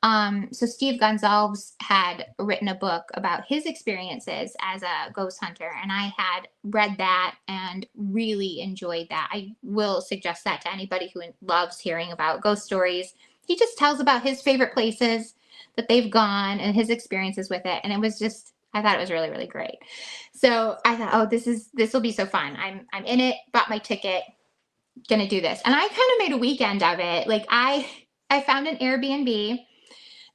so Steve Gonzalez had written a book about his experiences as a ghost hunter, and I had read that and really enjoyed that. I will suggest that to anybody who loves hearing about ghost stories. He just tells about his favorite places that they've gone and his experiences with it, and it was just I thought it was really really great. So I thought, oh, this will be so fun. I'm in it. Bought my ticket. Gonna do this, and I kind of made a weekend of it. Like I found an Airbnb.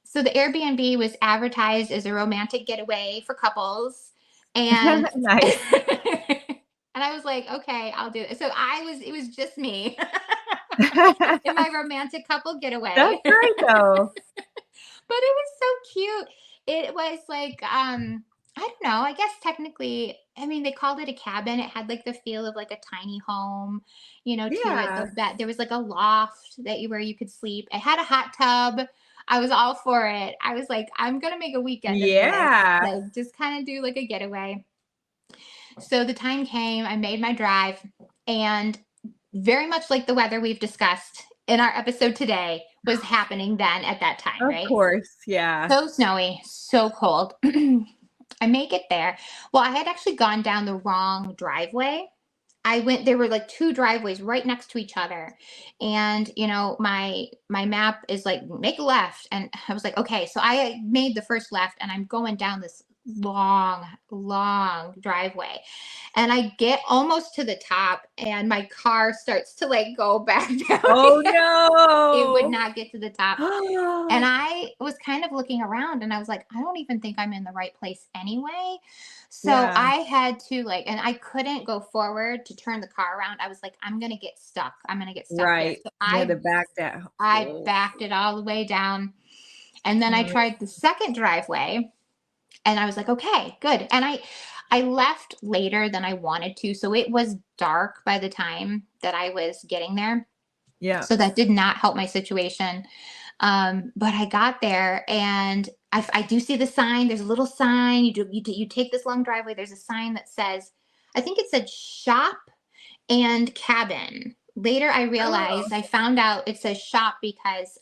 So the Airbnb was advertised as a romantic getaway for couples. And Nice. and I was like, okay, I'll do it. So it was just me in my romantic couple That's getaway. great though. But it was so cute. It was like, I don't know. I guess technically, I mean, they called it a cabin. It had like the feel of like a tiny home, to it. Yeah. The bed, there was like a loft where you could sleep. It had a hot tub. I was all for it. I was like, I'm gonna make a weekend of this. Yeah. Like, just kind of do like a getaway. So the time came. I made my drive, and very much like the weather we've discussed in our episode today was happening then at that time, Of right? course. Yeah. So snowy, so cold. I make it there. Well, I had actually gone down the wrong driveway. There were like two driveways right next to each other. And, my map is like, make a left. And I was like, okay. So I made the first left and I'm going down this long, long driveway. And I get almost to the top and my car starts to like go back down. Oh It would no. not get to the top. And I was kind of looking around and I was like, I don't even think I'm in the right place anyway. So Yeah. I had to and I couldn't go forward to turn the car around. I was like, I'm going to get stuck. I'm going to get stuck here. Right. So You had to back down. I Oh. backed it all the way down. And then I Mm. tried the second driveway and I was like, okay, good. And I left later than I wanted to. So it was dark by the time that I was getting there. Yeah. So that did not help my situation. But I got there and I do see the sign. There's a little sign. You take this long driveway. There's a sign that says, I think it said shop and cabin. Later, I realized I found out it says shop because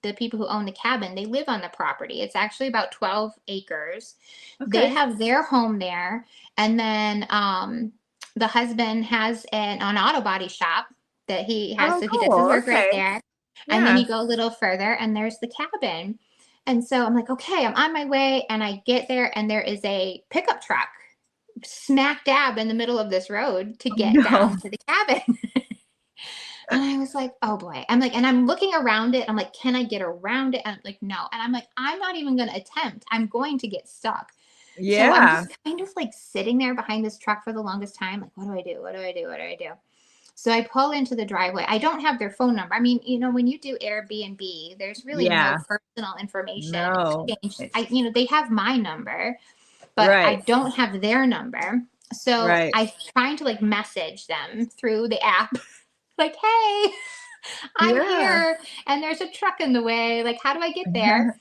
the people who own the cabin, they live on the property. It's actually about 12 acres. They Okay. have their home there, and then the husband has an auto body shop that he has, Oh, so he does his cool. work right Okay. there. And then Yeah. you go a little further, and there's the cabin. And so I'm like, okay, I'm on my way, and I get there, and there is a pickup truck smack dab in the middle of this road to Oh, get no. down to the cabin. And I was like, oh boy. I'm like, and I'm looking around it. I'm like, can I get around it? And I'm like, no. And I'm like, I'm not even going to attempt. I'm going to get stuck. So I'm Yeah. just kind of like sitting there behind this truck for the longest time. Like, what do I do? What do I do? What do I do? So I pull into the driveway. I don't have their phone number. I mean, when you do Airbnb, there's really no Yeah. personal information No. exchanged. They have my number, but I Right. don't have their number. So Right. I'm trying to like message them through the app, like, hey, I'm Yeah. here and there's a truck in the way. Like, how do I get there?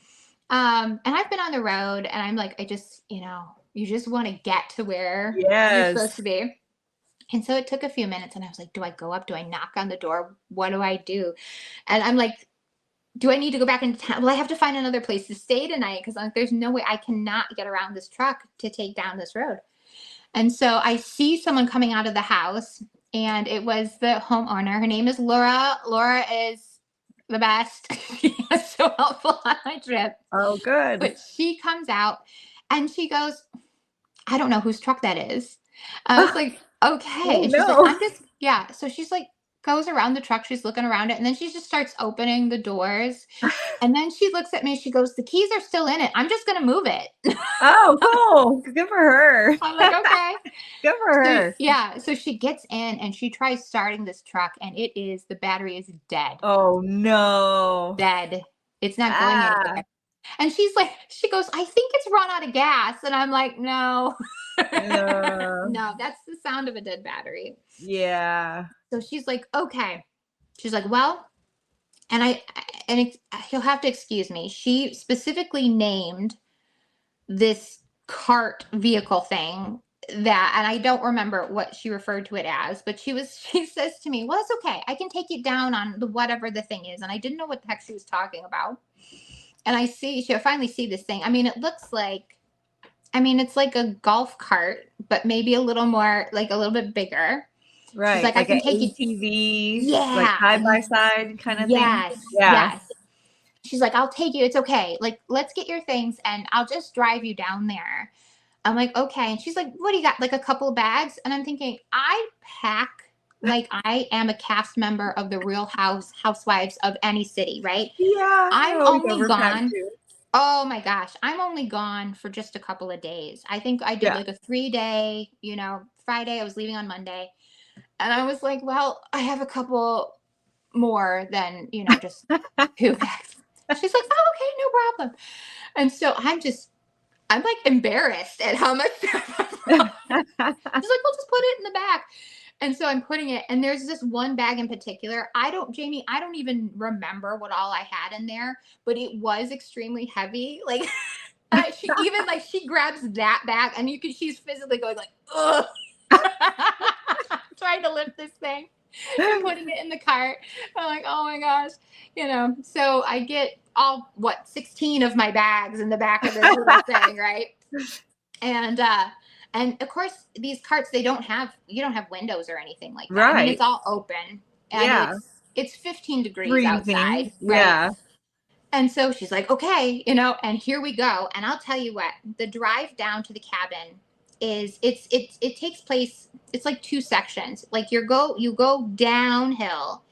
And I've been on the road and I'm like, you just want to get to where you're supposed Yes. to be. And so it took a few minutes and I was like, do I go up? Do I knock on the door? What do I do? And I'm like, do I need to go back into town? Well, I have to find another place to stay tonight because like, there's no way I cannot get around this truck to take down this road. And so I see someone coming out of the house, and it was the homeowner. Her name is Laura. Laura is the best. She was so helpful on my trip. Oh, good. But she comes out and she goes, I don't know whose truck that is. I was like, okay. Oh, And she's like, no. I'm just, yeah. So she's like, goes around the truck. She's looking around it. And then she just starts opening the doors. And then she looks at me. She goes, the keys are still in it. I'm just going to move it. Oh, cool. Good for her. I'm like, okay. Good for So, her. yeah. So she gets in and she tries starting this truck, and the battery is dead. Oh, no. Dead. It's not going Ah. anywhere. And she's like, she goes, I think it's run out of gas. And I'm like, no. No, that's the sound of a dead battery. Yeah. So she's like, okay. She's like, well, he'll have to excuse me. She specifically named this cart vehicle thing that, and I don't remember what she referred to it as, but she says to me, well, it's okay. I can take it down on whatever the thing is. And I didn't know what the heck she was talking about. And she'll finally see this thing. I mean, it looks like, it's like a golf cart, but maybe a little more, like a little bit bigger. Right. She's like, I Like can an take you. ATV, like Yeah. side by side kind of thing. Yes. Yeah. Yes. She's like, I'll take you. It's okay. Like, let's get your things and I'll just drive you down there. I'm like, okay. And she's like, what do you got? Like a couple of bags? And I'm thinking, I pack like I am a cast member of the Real Housewives of any city, right? Yeah. I'm always only overpack gone. too. Oh my gosh. I'm only gone for just a couple of days. I think I did Yeah. like a 3-day, Friday. I was leaving on Monday. And I was like, well, I have a couple more than, just 2 bags. She's like, oh, okay, no problem. And so I'm like embarrassed at how much stuff I brought. She's like, we'll just put it in the back. And so I'm putting it, and there's this one bag in particular. Jamie, I don't even remember what all I had in there, but it was extremely heavy. Like, she grabs that bag, and she's physically going like, ugh, trying to lift this thing and putting it in the cart. I'm like, oh my gosh, So I get 16 of my bags in the back of this little thing, right? And of course, these carts, you don't have windows or anything like that. Right. I mean, it's all open, and it's 15 degrees Freezing. outside, right? Yeah. And so she's like, okay, and here we go. And I'll tell you what, the drive down to the cabin it takes place. It's like 2 sections. Like you go downhill,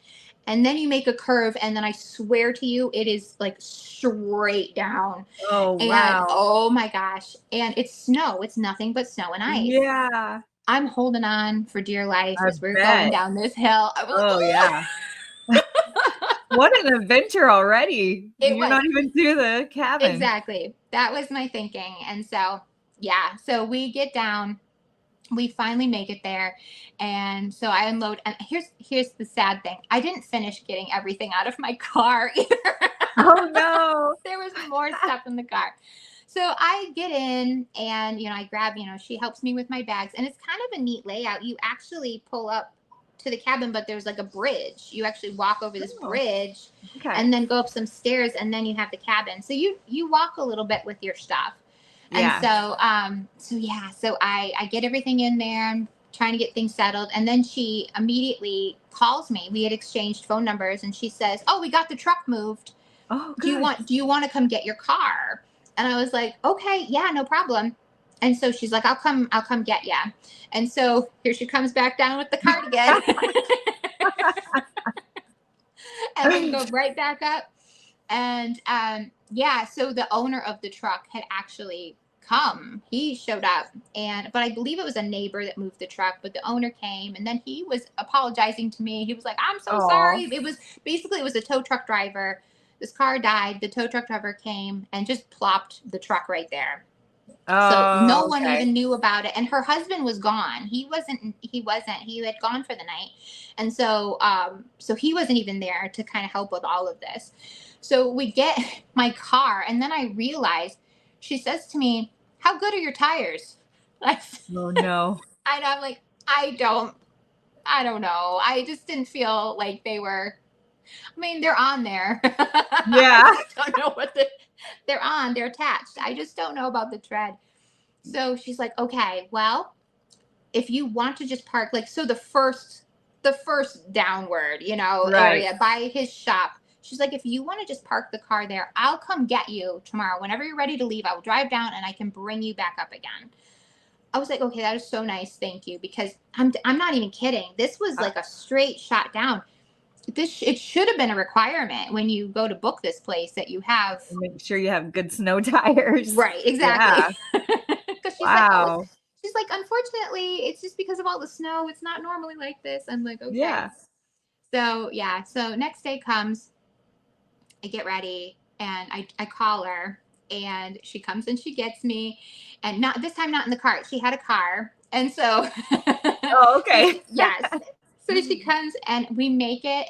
and then you make a curve, and then I swear to you, it is like straight down. Oh, And wow. oh my gosh. And it's snow. It's nothing but snow and ice. Yeah. I'm holding on for dear life as we're bet. going down this hill. I was Oh, like, yeah. What an adventure already. You're not even to the cabin. Exactly. That was my thinking. And so, yeah. So we get down. We finally make it there. And so I unload. And here's the sad thing. I didn't finish getting everything out of my car either. Oh, no. There was more stuff in the car. So I get in and, I grab, she helps me with my bags. And it's kind of a neat layout. You actually pull up to the cabin, but there's like a bridge. You actually walk over this bridge and then go up some stairs, and then you have the cabin. So you walk a little bit with your stuff. And so I get everything in there. I'm trying to get things settled. And then she immediately calls me. We had exchanged phone numbers, and she says, oh, we got the truck moved. Oh, do you want to come get your car? And I was like, okay, yeah, no problem. And so she's like, I'll come get you. And so here she comes back down with the cart again. And we go right back up. And so the owner of the truck had actually come. He showed up, but I believe it was a neighbor that moved the truck, but the owner came, and then he was apologizing to me. He was like, I'm so sorry. It was a tow truck driver. This car died. The tow truck driver came and just plopped the truck right there. So no one even knew about it. And her husband was gone. He had gone for the night. And so he wasn't even there to kind of help with all of this. So we get my car, and then I realized, she says to me, how good are your tires? Oh no. I know. I'm like, I don't know. I just didn't feel like they were, they're on there. Yeah. I just don't know what they're attached. I just don't know about the tread. So she's like, okay, well, if you want to just park, like, so the first downward, Right. area by his shop. She's like, if you want to just park the car there, I'll come get you tomorrow. Whenever you're ready to leave, I will drive down and I can bring you back up again. I was like, okay, that is so nice. Thank you. Because I'm not even kidding. This was Uh, like a straight shot down. It should have been a requirement when you go to book this place that you have. Make sure you have good snow tires. Right, exactly. Yeah. Because she's like, oh, Wow. she's like, unfortunately, it's just because of all the snow. It's not normally like this. I'm like, okay. Yeah. So yeah. So next day comes, I get ready and I call her, and she comes and she gets me, and not this time, not in the cart. She had a car. And so, Oh, okay. yes. So she comes and we make it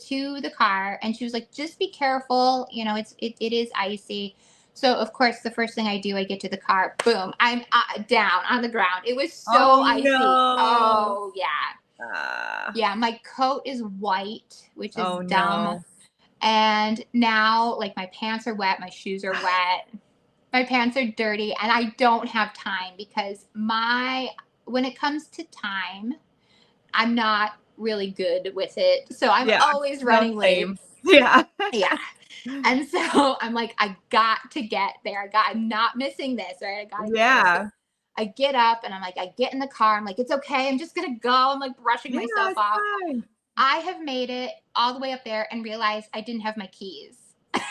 to the car, and she was like, just be careful. It is icy. So of course, the first thing I do, I get to the car, boom, I'm down on the ground. It was so Oh icy. no. Oh yeah. Ah. Yeah. My coat is white, which is Oh dumb. no. And now, like, my pants are wet, my shoes are wet, my pants are dirty, and I don't have time because when it comes to time, I'm not really good with it. So I'm Yeah. always No, running late. same. Yeah. Yeah. And so I'm like, I got to get there. I'm not missing this, right? I got to get there. So Yeah. I get up and I'm like, I get in the car. I'm like, it's okay. I'm just going to go. I'm like brushing Yeah, myself it's off. fine. I have made it all the way up there and realized I didn't have my keys.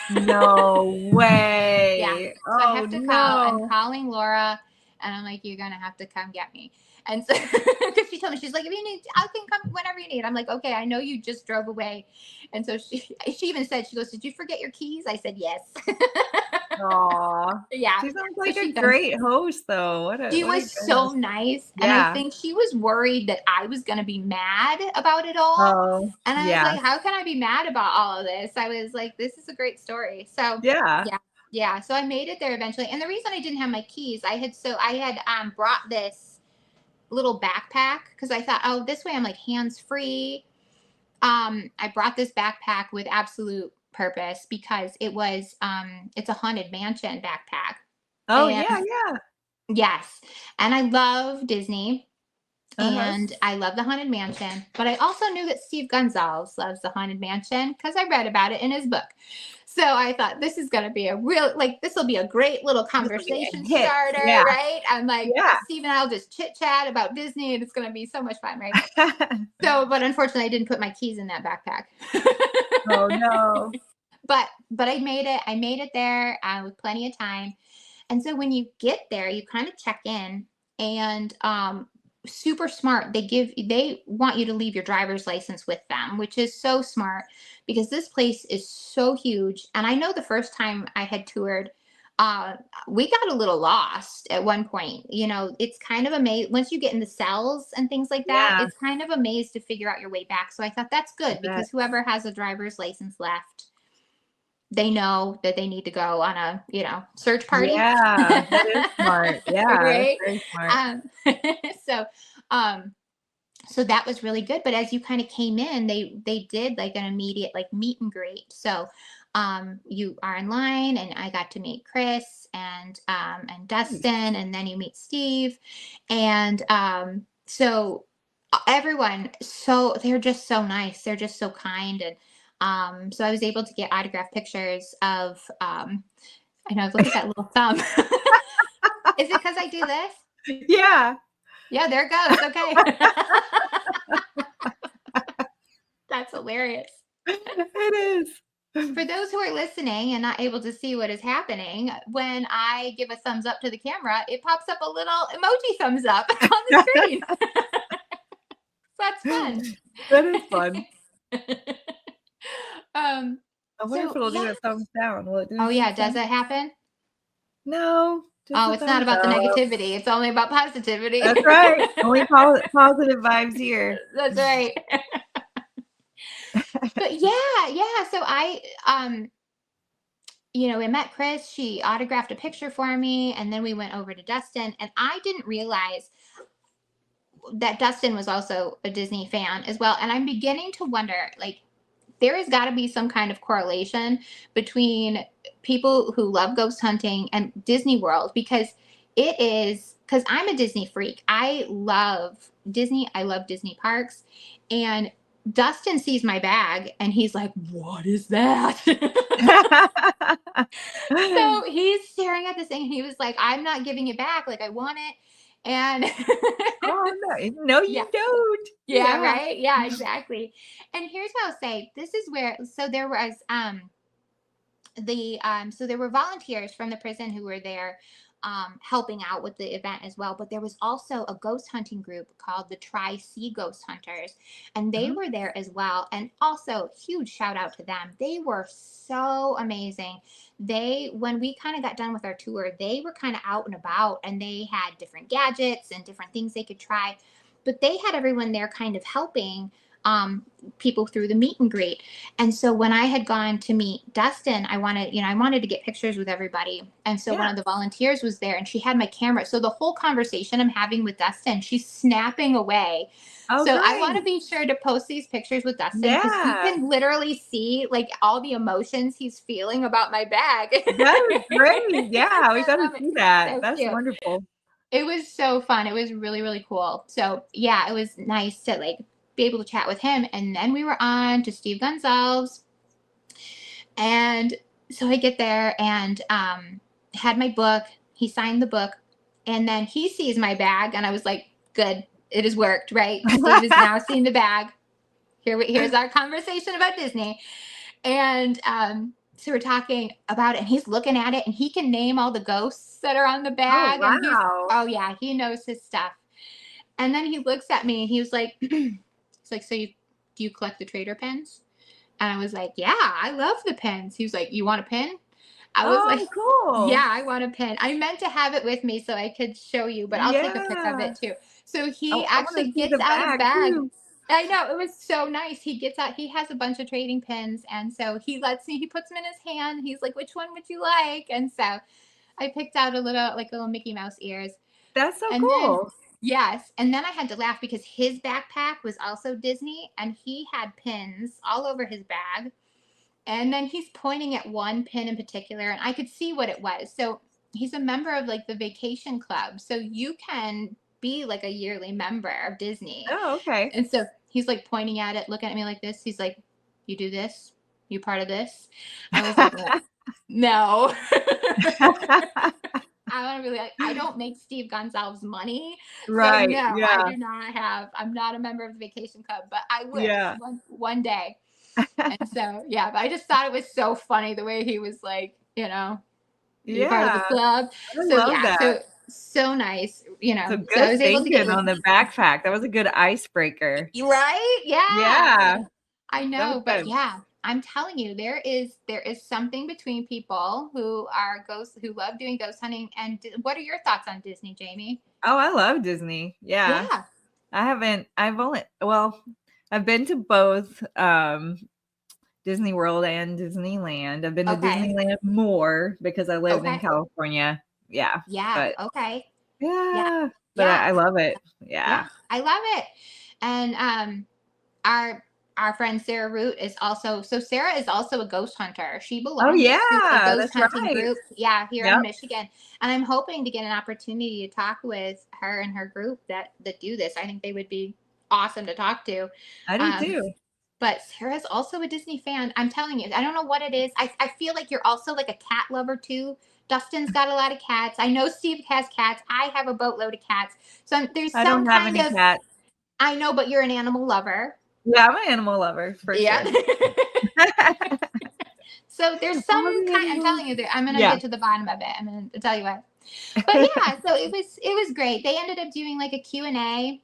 No Yeah. way. So I Oh have to call. I'm no. calling Laura, and I'm like, you're gonna have to come get me. And so, because she told me, she's like, if you need, I can come whenever you need. I'm like, okay, I know you just drove away. And so she even said, she goes, did you forget your keys? I said, yes. Aw. Yeah. She sounds So like she a comes. great host though. She What a was good so host. nice. And I Yeah. think she was worried that I was going to be mad about it all. Oh, And I was yeah. like, how can I be mad about all of this? I was like, this is a great story. So, Yeah. yeah. Yeah. So I made it there eventually. And the reason I didn't have my keys, I had brought this little backpack because I thought, oh, this way I'm like hands free. I brought this backpack with absolute purpose because it's a haunted mansion backpack. Oh, And yeah, yeah. yes, and I love Disney Uh-huh. and I love the Haunted Mansion, but I also knew that Steve Gonzalez loves the Haunted Mansion because I read about it in his book. So I thought this is going to be this will be a great little This will be conversation a hit. starter, Yeah. right? I'm like, Yeah. Steve and I'll just chit chat about Disney and it's going to be so much fun, right? So, but unfortunately, I didn't put my keys in that backpack. Oh no. But I made it. I made it there with plenty of time. And so when you get there, you kind of check in, and super smart. They want you to leave your driver's license with them, which is so smart because this place is so huge. And I know the first time I had toured, we got a little lost at one point. It's kind of a maze once you get in the cells and things like that. Yeah. It's kind of a maze to figure out your way back. So I thought that's good That, because whoever has a driver's license left, they know that they need to go on a search party. yeah, that is smart. Yeah, that's Right. very smart. um so um so that was really good, but as you kind of came in, they did like an immediate like meet and greet. So you are in line, and I got to meet Chris and Nice. Dustin, and then you meet Steve. And so everyone, so they're just so nice, they're just so kind. And so I was able to get autographed pictures of I know, look at that little thumb. Is it because I do this? Yeah. Yeah, there it goes. Okay. That's hilarious. It is. For those who are listening and not able to see what is happening, when I give a thumbs up to the camera, it pops up a little emoji thumbs up on the screen. That's fun. That is fun. I wonder So if it'll do yeah. a thumbs down. Will it do Oh a yeah, thumbs does down? that happen? No, just Oh, a it's not thumbs about the up. negativity. It's only about positivity. That's right. Only positive vibes here. That's right. But yeah. So I met Chris. She autographed a picture for me, and then we went over to Dustin. And I didn't realize that Dustin was also a Disney fan as well. And I'm beginning to wonder, like, there has got to be some kind of correlation between people who love ghost hunting and Disney World, because it is, because I'm a Disney freak. I love Disney. I love Disney parks. And Dustin sees my bag and he's like, "What is that?" So he's staring at this thing and he was like, "I'm not giving it back. Like, I want it." And Oh, no. No, yeah. you don't. Yeah, Yeah. right. Yeah, exactly. And here's what I'll say. This is where, so there was so there were volunteers from the prison who were there helping out with the event as well, but there was also a ghost hunting group called the Tri-C Ghost Hunters, and they Uh-huh. were there as well. And also huge shout out to them, they were so amazing. They, when we kind of got done with our tour, they were kind of out and about and they had different gadgets and different things they could try, but they had everyone there kind of helping people through the meet and greet. And so when I had gone to meet Dustin, I wanted to get pictures with everybody. And so one Yeah. of the volunteers was there and she had my camera. So the whole conversation I'm having with Dustin, she's snapping away. Oh, So I want to great. be sure to post these pictures with Dustin because you Yeah. can literally see like all the emotions he's feeling about my bag. That is great. Yeah, we gotta Um, see that. so That's cute. wonderful. It was so fun. It was really, really cool. So yeah, it was nice to like be able to chat with him. And then we were on to Steve Gonsalves. And so I get there and had my book. He signed the book. And then he sees my bag. And I was like, good, it has worked, right? Steve has now seen the bag. Here's our conversation about Disney. And so we're talking about it, and he's looking at it, and he can name all the ghosts that are on the Oh, bag. And wow. oh yeah, he knows his stuff. And then he looks at me and he was like, he's like, "So do you collect the trader pins?" And I was like, "Yeah, I love the pins." He was like, "You want a pin?" I was like, Oh, cool. "Yeah, I want a pin." I meant to have it with me so I could show you, but I'll take a pic of Yeah. it too. So he Oh, I wanna actually see gets the out his bag bag. too. I know, it was so nice. He gets out, he has a bunch of trading pins. And so he puts them in his hand. He's like, "Which one would you like?" And so I picked out little Mickey Mouse ears. That's so And then, cool. yes. And then I had to laugh because his backpack was also Disney and he had pins all over his bag. And then he's pointing at one pin in particular, and I could see what it was. So he's a member of like the vacation club. So you can be like a yearly member of Disney. Oh, okay. And so he's like pointing at it, looking at me like this. He's like, "You do this? You part of this?" I was like, "No." I want to be like, I don't make Steve Gonsalves money. So Right, no, I yeah, do not have, I'm not a member of the vacation club, but I wish yeah. one day. And so, yeah, but I just thought it was so funny the way he was like, "You part of the Yeah, club?" I So love yeah, that. so nice, So So I good was able to get thinking with, on the backpack. That was a good icebreaker. right? Yeah. Yeah, I that was know, but good. yeah, I'm telling you, there is something between people who are ghosts who love doing ghost hunting. And what are your thoughts on Disney, Jamie? Oh, I love Disney. Yeah. Yeah. I've been to both, Disney World and Disneyland. I've been to Okay. Disneyland more because I lived in Okay. California. Yeah, Yeah. but Okay. Yeah. yeah, but Yeah. I love it. Yeah. Yeah. I love it. And our our friend Sarah Root is also, so Sarah is also a ghost hunter. She Oh, belongs to a yeah, ghost that's hunting right. group, yeah, here Yep, in Michigan. And I'm hoping to get an opportunity to talk with her and her group that do this. I think they would be awesome to talk to. I do Um, too. but Sarah's also a Disney fan. I'm telling you, I don't know what it is. I feel like you're also like a cat lover too. Dustin's got a lot of cats. I know Steve has cats. I have a boatload of cats. So there's I some don't have kind any of, cats. I know, but you're an animal lover. Yeah, I'm an animal lover for Yeah. sure. So there's I'm some an kind, I'm animal. telling you, I'm gonna Yeah. get to the bottom of it. I'm gonna tell you what. But yeah, so it was great. They ended up doing like a Q&A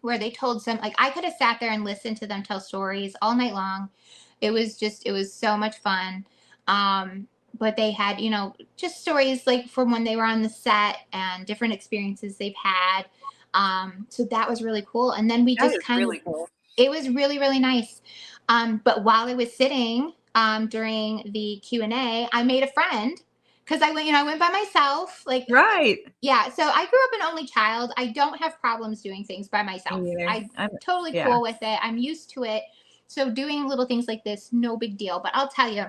where they told some, like, I could have sat there and listened to them tell stories all night long. It was so much fun. But they had, just stories like from when they were on the set and different experiences they've had. So that was really cool. And then we That just is kind of, really cool. it was really, really nice. But while I was sitting during the Q&A, I made a friend because I went by myself. Like, Right. yeah, so I grew up an only child. I don't have problems doing things by Me myself. neither. I'm I'm totally yeah. cool with it. I'm used to it. So doing little things like this, no big deal. But I'll tell you.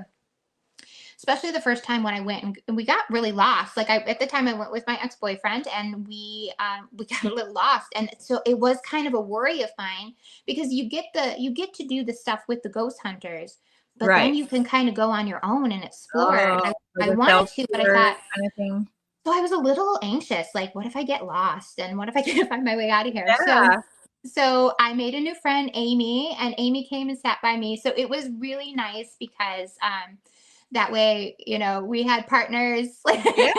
especially the first time when I went and we got really lost. Like at the time I went with my ex-boyfriend and we got a little lost. And so it was kind of a worry of mine because you get to do the stuff with the ghost hunters, but then Right. you can kind of go on your own and explore. Oh, And like I a wanted to, but I self-tour thought, kind of thing. so I was a little anxious, like, what if I get lost and what if I can't find my way out of here? Yeah. So I made a new friend, Amy, and Amy came and sat by me. So it was really nice because that way, we had partners like Yeah,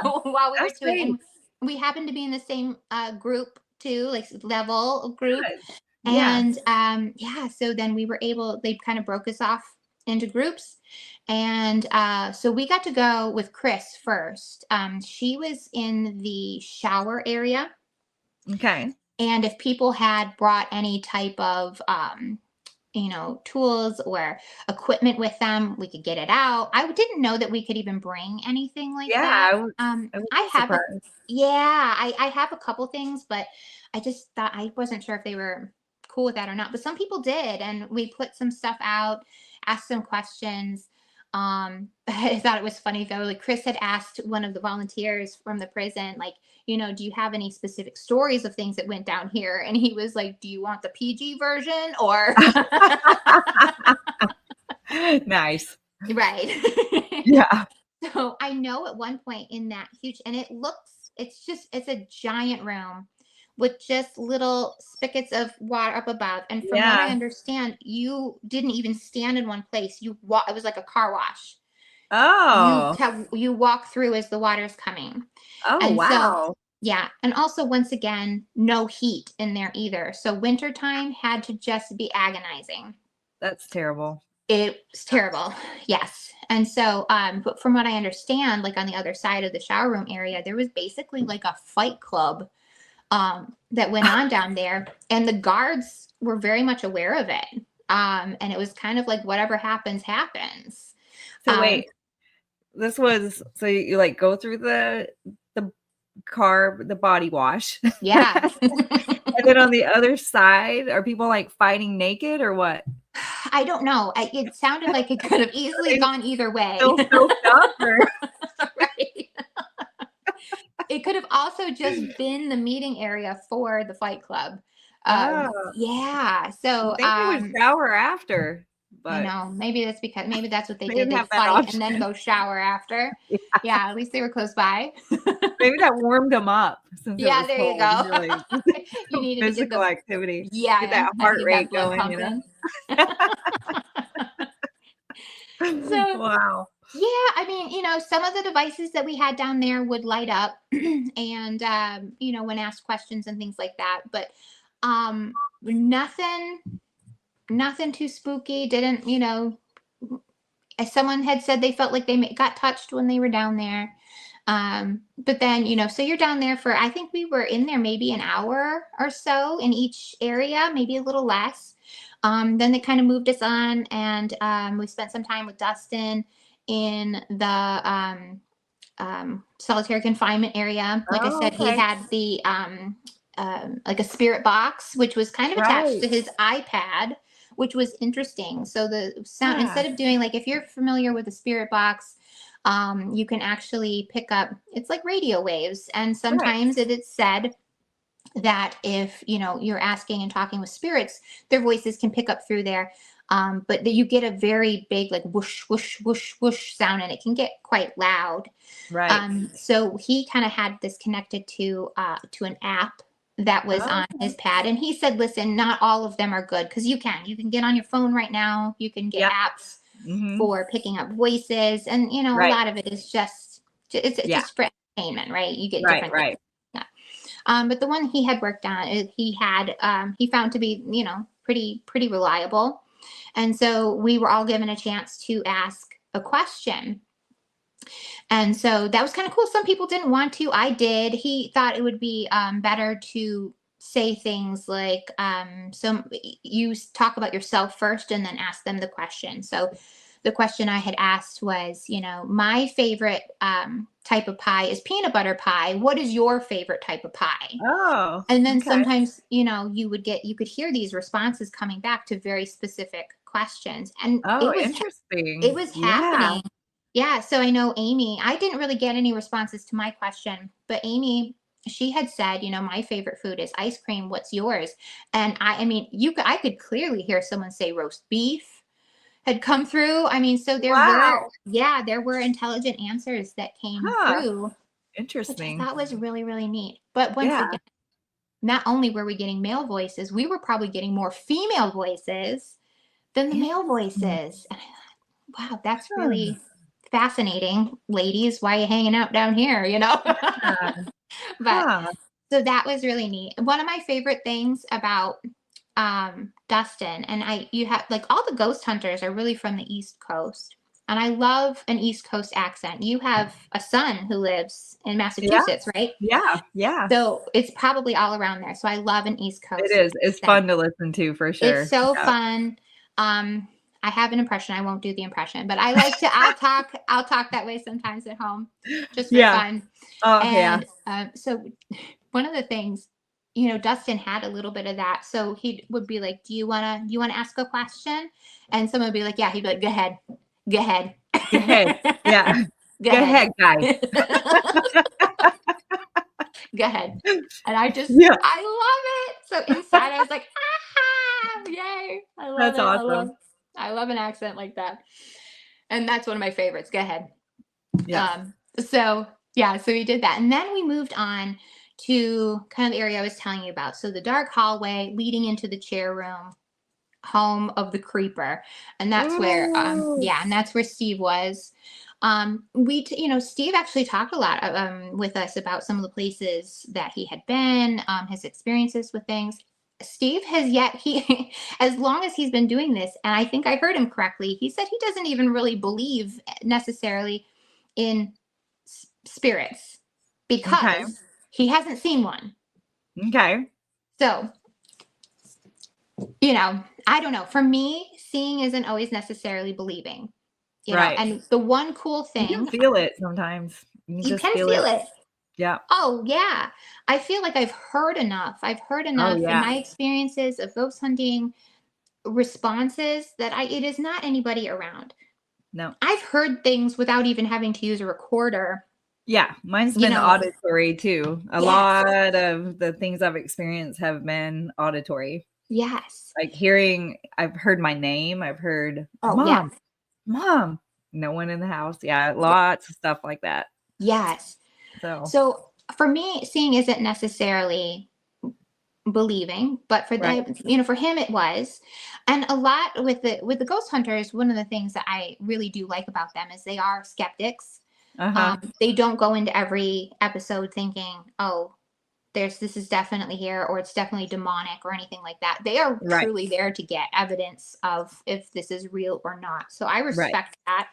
while we were that's doing, great. and we happened to be in the same group too, like level group. Good. Yeah. And yeah, so then they kind of broke us off into groups. And so we got to go with Chris first. She was in the shower area. Okay. And if people had brought any type of, tools or equipment with them, we could get it out. I didn't know that we could even bring anything like Yeah, that. I would I be have surprised. yeah, I have a couple things, but I just thought I wasn't sure if they were cool with that or not. But some people did, and we put some stuff out, asked some questions. I thought it was funny though. Like Chris had asked one of the volunteers from the prison, like, do you have any specific stories of things that went down here? And he was like, do you want the PG version or? Nice. Right. Yeah. So I know at one point in that huge, and it's a giant room with just little spigots of water up above. And from what I Yeah. understand, you didn't even stand in one place. It was like a car wash. Oh. You walk through as the water's coming. Oh, And so, wow. yeah. And also, once again, no heat in there either. So wintertime had to just be agonizing. That's terrible. It's terrible. Yes. And so, but from what I understand, like on the other side of the shower room area, there was basically like a fight club that went on down there. And the guards were very much aware of it. And it was kind of like whatever happens, happens. So wait, so you like go through the the body wash. Yeah. And then on the other side, are people like fighting naked or what? I don't know. It sounded like it could have easily They gone either way. still soaked up or? Right. It could have also just been the meeting area for the fight club. Oh, Yeah. I So think they would shower after, I but know maybe that's what they they did. didn't They'd have that fight and then option. go shower after. Yeah. Yeah, at least they were close by. Maybe that warmed them up since it Yeah, was there you cold. go. Really You needed to get physical activity. Get yeah, that I heart need that rate blood going, you know? pumping. So Wow. yeah, I mean, some of the devices that we had down there would light up and when asked questions and things like that, but nothing too spooky. Didn't, as someone had said they felt like they got touched when they were down there. But then, so you're down there for, I think we were in there maybe an hour or so in each area, maybe a little less. Then they kind of moved us on, and we spent some time with Dustin in the solitary confinement area. Like I Oh, said, he okay. had the like a spirit box, which was kind of attached Right. to his iPad, which was interesting. So the sound, Yeah. instead of doing like, if you're familiar with the spirit box, you can actually pick up, it's like radio waves. And Right. sometimes it is said that if you're asking and talking with spirits, their voices can pick up through there. But you get a very big like whoosh whoosh whoosh whoosh sound, and it can get quite loud. Right. So he kind of had this connected to an app that was Oh, on his pad, and he said, listen, not all of them are good, because you can get on your phone right now, you can get yep. apps Mm-hmm. for picking up voices, and a Right. lot of it is just it's Yeah. just for entertainment, right? You get Right. different Right. things. But the one he had worked on, he found to be, pretty reliable. And so we were all given a chance to ask a question. And so that was kind of cool. Some people didn't want to. I did. He thought it would be better to say things like, you talk about yourself first and then ask them the question. So the question I had asked was, my favorite type of pie is peanut butter pie. What is your favorite type of pie? Oh, And then okay. sometimes, you could hear these responses coming back to very specific questions. And Oh, it was interesting. it was Yeah. happening. Yeah, so I know Amy, I didn't really get any responses to my question, but Amy, she had said, my favorite food is ice cream. What's yours? And I mean, I could clearly hear someone say roast beef had come through. I mean, so Wow. there were intelligent answers that came Huh. through, which I Interesting. thought was really, really neat. But once Yeah. again, not only were we getting male voices, we were probably getting more female voices than the male Interesting. voices. And wow, that's Huh. really fascinating, ladies. Why are you hanging out down here, Yeah. But Huh. so that was really neat. One of my favorite things about Dustin, and you have like all the ghost hunters are really from the East Coast. And I love an East Coast accent. You have a son who lives in Yeah. Massachusetts, right? Yeah. Yeah. So it's probably all around there. So I love an East It Coast is. It's accent. fun to listen to for It's sure. so Yeah. fun. I have an impression. I won't do the impression, but I like to. I'll talk that way sometimes at home, just for Yeah. fun. Oh, yeah. And so, one of the things, Dustin had a little bit of that. So he would be like, "Do you wanna ask a question?" And someone would be like, "Yeah." He'd be like, "Go ahead, go ahead, Go ahead. Yeah. go Go ahead." ahead, guy. Go ahead. And Yeah. I love it. So inside I was like, ah, yay. I love That's it. awesome. I love an accent like that. And that's one of my favorites. Go ahead. Yeah. So yeah, so we did that. And then we moved on to kind of the area I was telling you about. So the dark hallway leading into the chair room, home of the creeper. And that's where Ooh. and that's where Steve was. Steve actually talked a lot with us about some of the places that he had been, his experiences with things. Steve has yet he as long as he's been doing this, and I think I heard him correctly, he said he doesn't even really believe necessarily in spirits Okay. because he hasn't seen one. Okay. So I don't know. For me, seeing isn't always necessarily believing. Right. And the one cool You can thing, feel it sometimes. You can you just can feel feel it. it. Yeah. Oh, yeah. I feel like I've heard enough. I've heard Oh, enough in yeah. my experiences of ghost hunting responses that it is not anybody around. No. I've heard things without even having to use a recorder. Yeah. Mine's You been know, auditory too. A yes, lot of the things I've experienced have been auditory. yes. Like I've heard my name. I've heard Oh, yeah, mom, mom. No one in the house. Yeah. Lots of stuff like that. yes. So, So for me, seeing isn't necessarily believing, but right. for him it was. And a lot with the ghost hunters, one of the things that I really do like about them is they are skeptics. Uh-huh. They don't go into every episode thinking, oh, this is definitely here, or it's definitely demonic or anything like that. They are Right. truly there to get evidence of if this is real or not. So I Right. respect that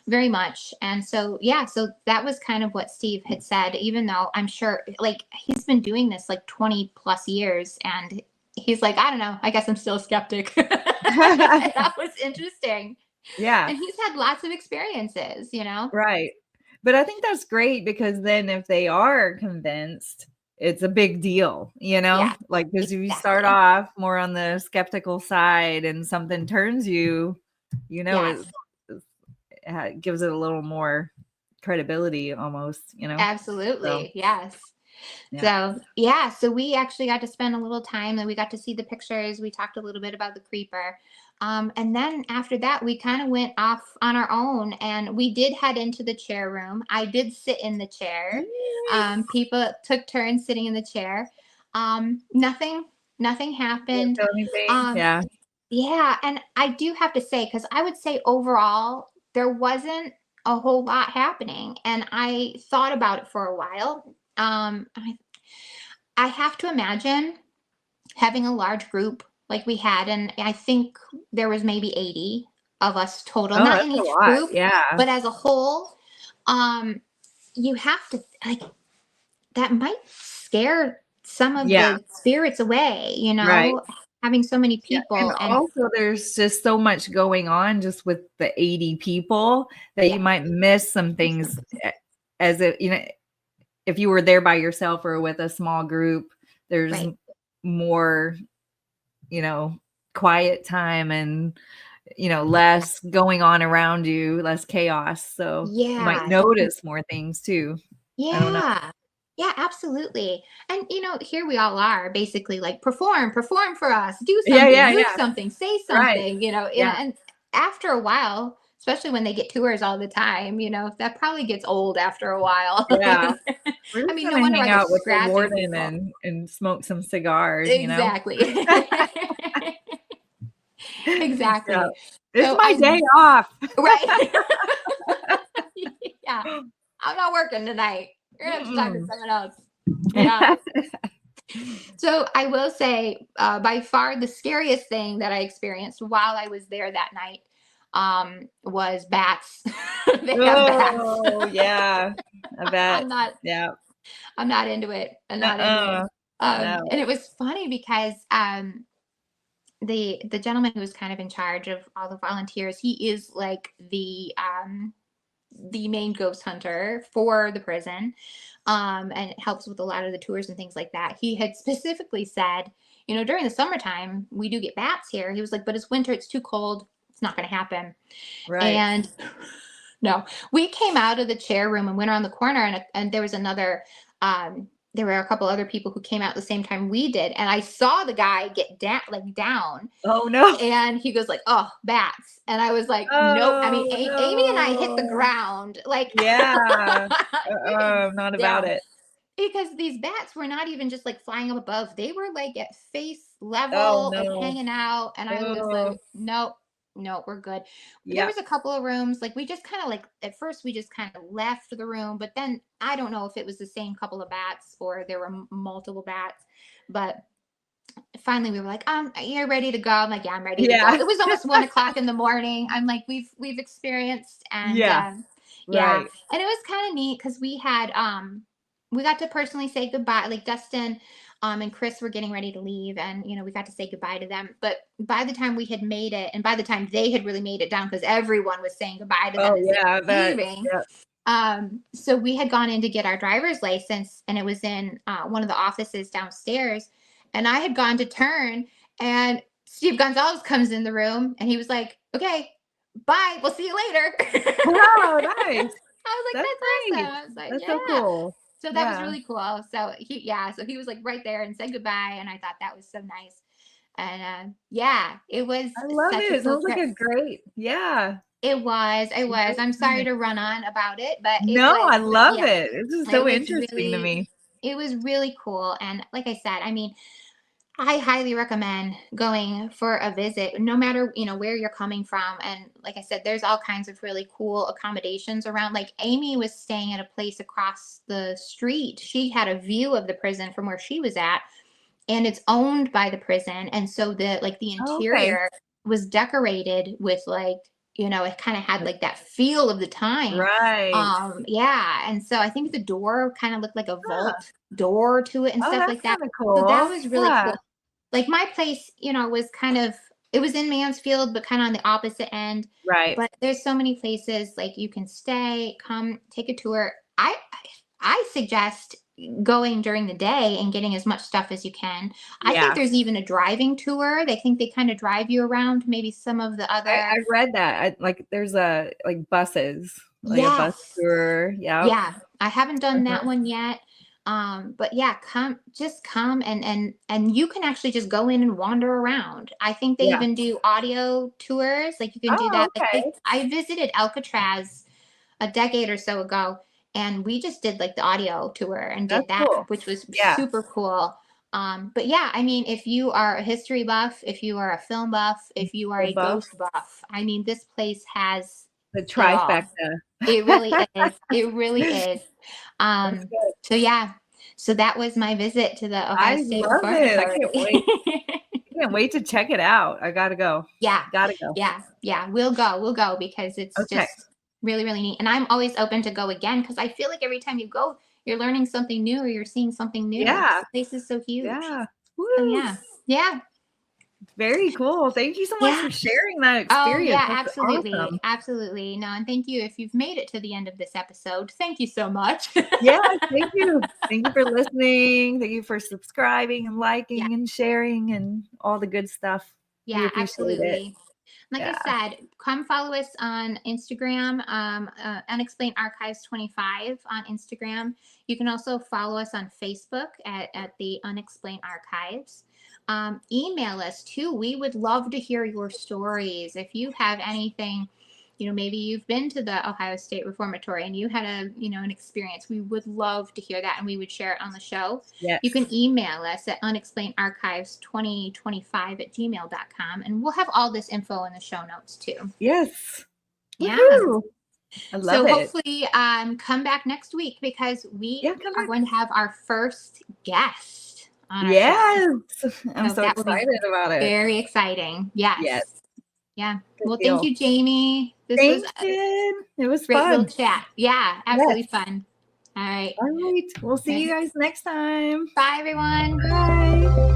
very much. And so yeah, so that was kind of what Steve had said, even though I'm sure like he's been doing this like 20 plus years, and he's like, I don't know, I guess I'm still a skeptic. That was interesting. Yeah. And he's had lots of experiences. Right. But I think that's great because then if they are convinced, it's a big deal, Yeah, like because if you start exactly. off more on the skeptical side and something turns you, Yes. it gives it a little more credibility almost. So, Absolutely. Yes. yeah. So yeah, so we actually got to spend a little time and we got to see the pictures. We talked a little bit about the creeper. And then after that, we kind of went off on our own and we did head into the chair room. I did sit in the chair. People took turns sitting in the chair. Nothing Didn't happened. feel anything. Um, Yeah. yeah, and I do have to say, because I would say overall, there wasn't a whole lot happening. And I thought about it for a while. I have to imagine having a large group like we had, and I think there was maybe 80 of us total, Oh, not that's in a each lot. group, Yeah. but as a whole, um, you have to like that might scare some of Yeah. the spirits away, Right. having so many Yeah, and people and also there's just so much going on just with the 80 people that you yeah, might miss some things as if you were there by yourself or with a small group, there's right. more, you know, quiet time and less going on around you, less chaos. So you might Yeah. notice more things too. I don't know. Yeah. Yeah, absolutely. And here we all are basically like perform for us, do Yeah, something, yeah, move yeah. something, say Right. something, Yeah. and after a while, especially when they get tours all the time, that probably gets old after a while. Yeah. We're I just mean, no gonna wonder hang why they're out with the scratching warden people. and smoke some cigars, Exactly. Yeah. Exactly. It's So my day off. right. Yeah. I'm not working tonight. You're gonna have to talk to Mm-mm. someone else. Yeah. So I will say, by far the scariest thing that I experienced while I was there that night, was bats. They have bats. Oh, yeah. I bet. I'm not. Yeah. I'm not into it. I'm not into it. Uh-uh. And No. it was funny because the gentleman who was kind of in charge of all the volunteers, he is like the main ghost hunter for the prison, and it helps with a lot of the tours and things like that. He had specifically said, during the summertime we do get bats here. He was like, but it's winter, it's too cold, it's not going to happen. Right. And no, we came out of the chair room and went around the corner, and there was another. There were a couple other people who came out at the same time we did, and I saw the guy get down, Oh, no. and he goes like, "Oh, bats," and I was like, "Nope." I mean, Oh, Amy and I hit the no. ground like Yeah. we went Not about down it. because these bats were not even just like flying up above; they were like at face Oh, level, like no. hanging out, and I was Oh, like, "Nope." No, we're good. There yeah. was a couple of rooms, like we just kind of like at first we just kind of left the room, but then I don't know if it was the same couple of bats or there were multiple bats, but finally we were like, you're ready to go. I'm like, yeah, I'm ready to go. Yeah. It was almost 1 o'clock in the morning. I'm like, we've experienced, and Yeah. yeah. Right. And it was kind of neat because we got to personally say goodbye. Like Dustin and Chris were getting ready to leave, and we got to say goodbye to them. But by the time we had made it, and by the time they had really made it down, because everyone was saying goodbye to them Oh, as they yeah, I were bet. leaving. Yeah. So we had gone in to get our driver's license, and it was in one of the offices downstairs. And I had gone to turn, and Steve Gonzalez comes in the room, and he was like, "Okay, bye. We'll see you later." Wow, nice. I was like, That's "That's awesome." great. I was like, That's so "Yeah." cool. So that was Yeah. really cool. So he was like right there and said goodbye, and I thought that was so nice. And yeah, it was I love such it. a It cool sounds like trip. a great yeah. It was. It was. Great I'm sorry time. to run on about it, but it No, was. I love Yeah, it. This is it so was interesting to really. me. It was really cool. And like I said, I mean, I highly recommend going for a visit, no matter where you're coming from. And like I said, there's all kinds of really cool accommodations around. Like Amy was staying at a place across the street. She had a view of the prison from where she was at, and it's owned by the prison. And so the Oh, okay. interior was decorated with it kind of had like that feel of the time. Right. Yeah, and so I think the door kind of looked like a Huh. vault door to it and Oh, stuff that's like that. kinda So that cool. was really Yeah. cool. Like my place, was kind of, it was in Mansfield, but kind of on the opposite end. Right. But there's so many places like you can stay, come take a tour. I suggest going during the day and getting as much stuff as you can. I think Yeah. there's even a driving tour. They think they kind of drive you around maybe some of the I other. read that. Like, there's like, buses, like a bus Yes. tour. Yep. Yeah, I haven't done that Uh-huh. one yet. But yeah, come and you can actually just go in and wander around. I think they Yeah. even do audio tours. Like you can do Oh, that. Like okay. I visited Alcatraz a decade or so ago, and we just did like the audio tour and That's did that, cool. which was Yeah. super cool. But yeah, I mean, if you are a history buff, if you are a film buff, if you are The a buff, ghost buff, I mean, this place has the it all. trifecta. It really is. It really is. That's Um, good. so yeah, so that was my visit to the Ohio I State love it. I can't wait. Reformatory. I can't wait to check it out. I gotta go. Yeah, Gotta go. yeah, yeah. We'll go because it's Okay. just really, really neat. And I'm always open to go again because I feel like every time you go, you're learning something new or you're seeing something new. Yeah. This place is so huge. Yeah. So Woo. yeah, yeah, Very cool. Thank you so much yeah. for sharing that Oh experience. yeah, That's absolutely, awesome. absolutely. No, and thank you if you've made it to the end of this episode. Thank you so much. Yes, thank you. Thank you for listening. Thank you for subscribing and Yeah, liking and sharing and all the good stuff. We yeah, appreciate it. absolutely. Like Yeah. I said, come follow us on Instagram, Unexplained Archives 25 on Instagram. You can also follow us on Facebook at the Unexplained Archives. Email us too. We would love to hear your stories. If you have anything, maybe you've been to the Ohio State Reformatory and you had an experience. We would love to hear that, and we would share it on the show. Yes. You can email us at unexplainedarchives2025@gmail.com, and we'll have all this info in the show notes too. Yes. Yeah. Woohoo! I love So it. hopefully come back next week, because we are going to have our first guest on our show. Yes. I'm so that will be excited about it. Very exciting. Yes. Yes. Yeah. Good Well, deal. thank you, Jamie. This Thanks, was Jen. It was a great fun. little chat. Yeah, absolutely Yes. fun. All right. All right. We'll see you guys next time. Bye, everyone. Bye.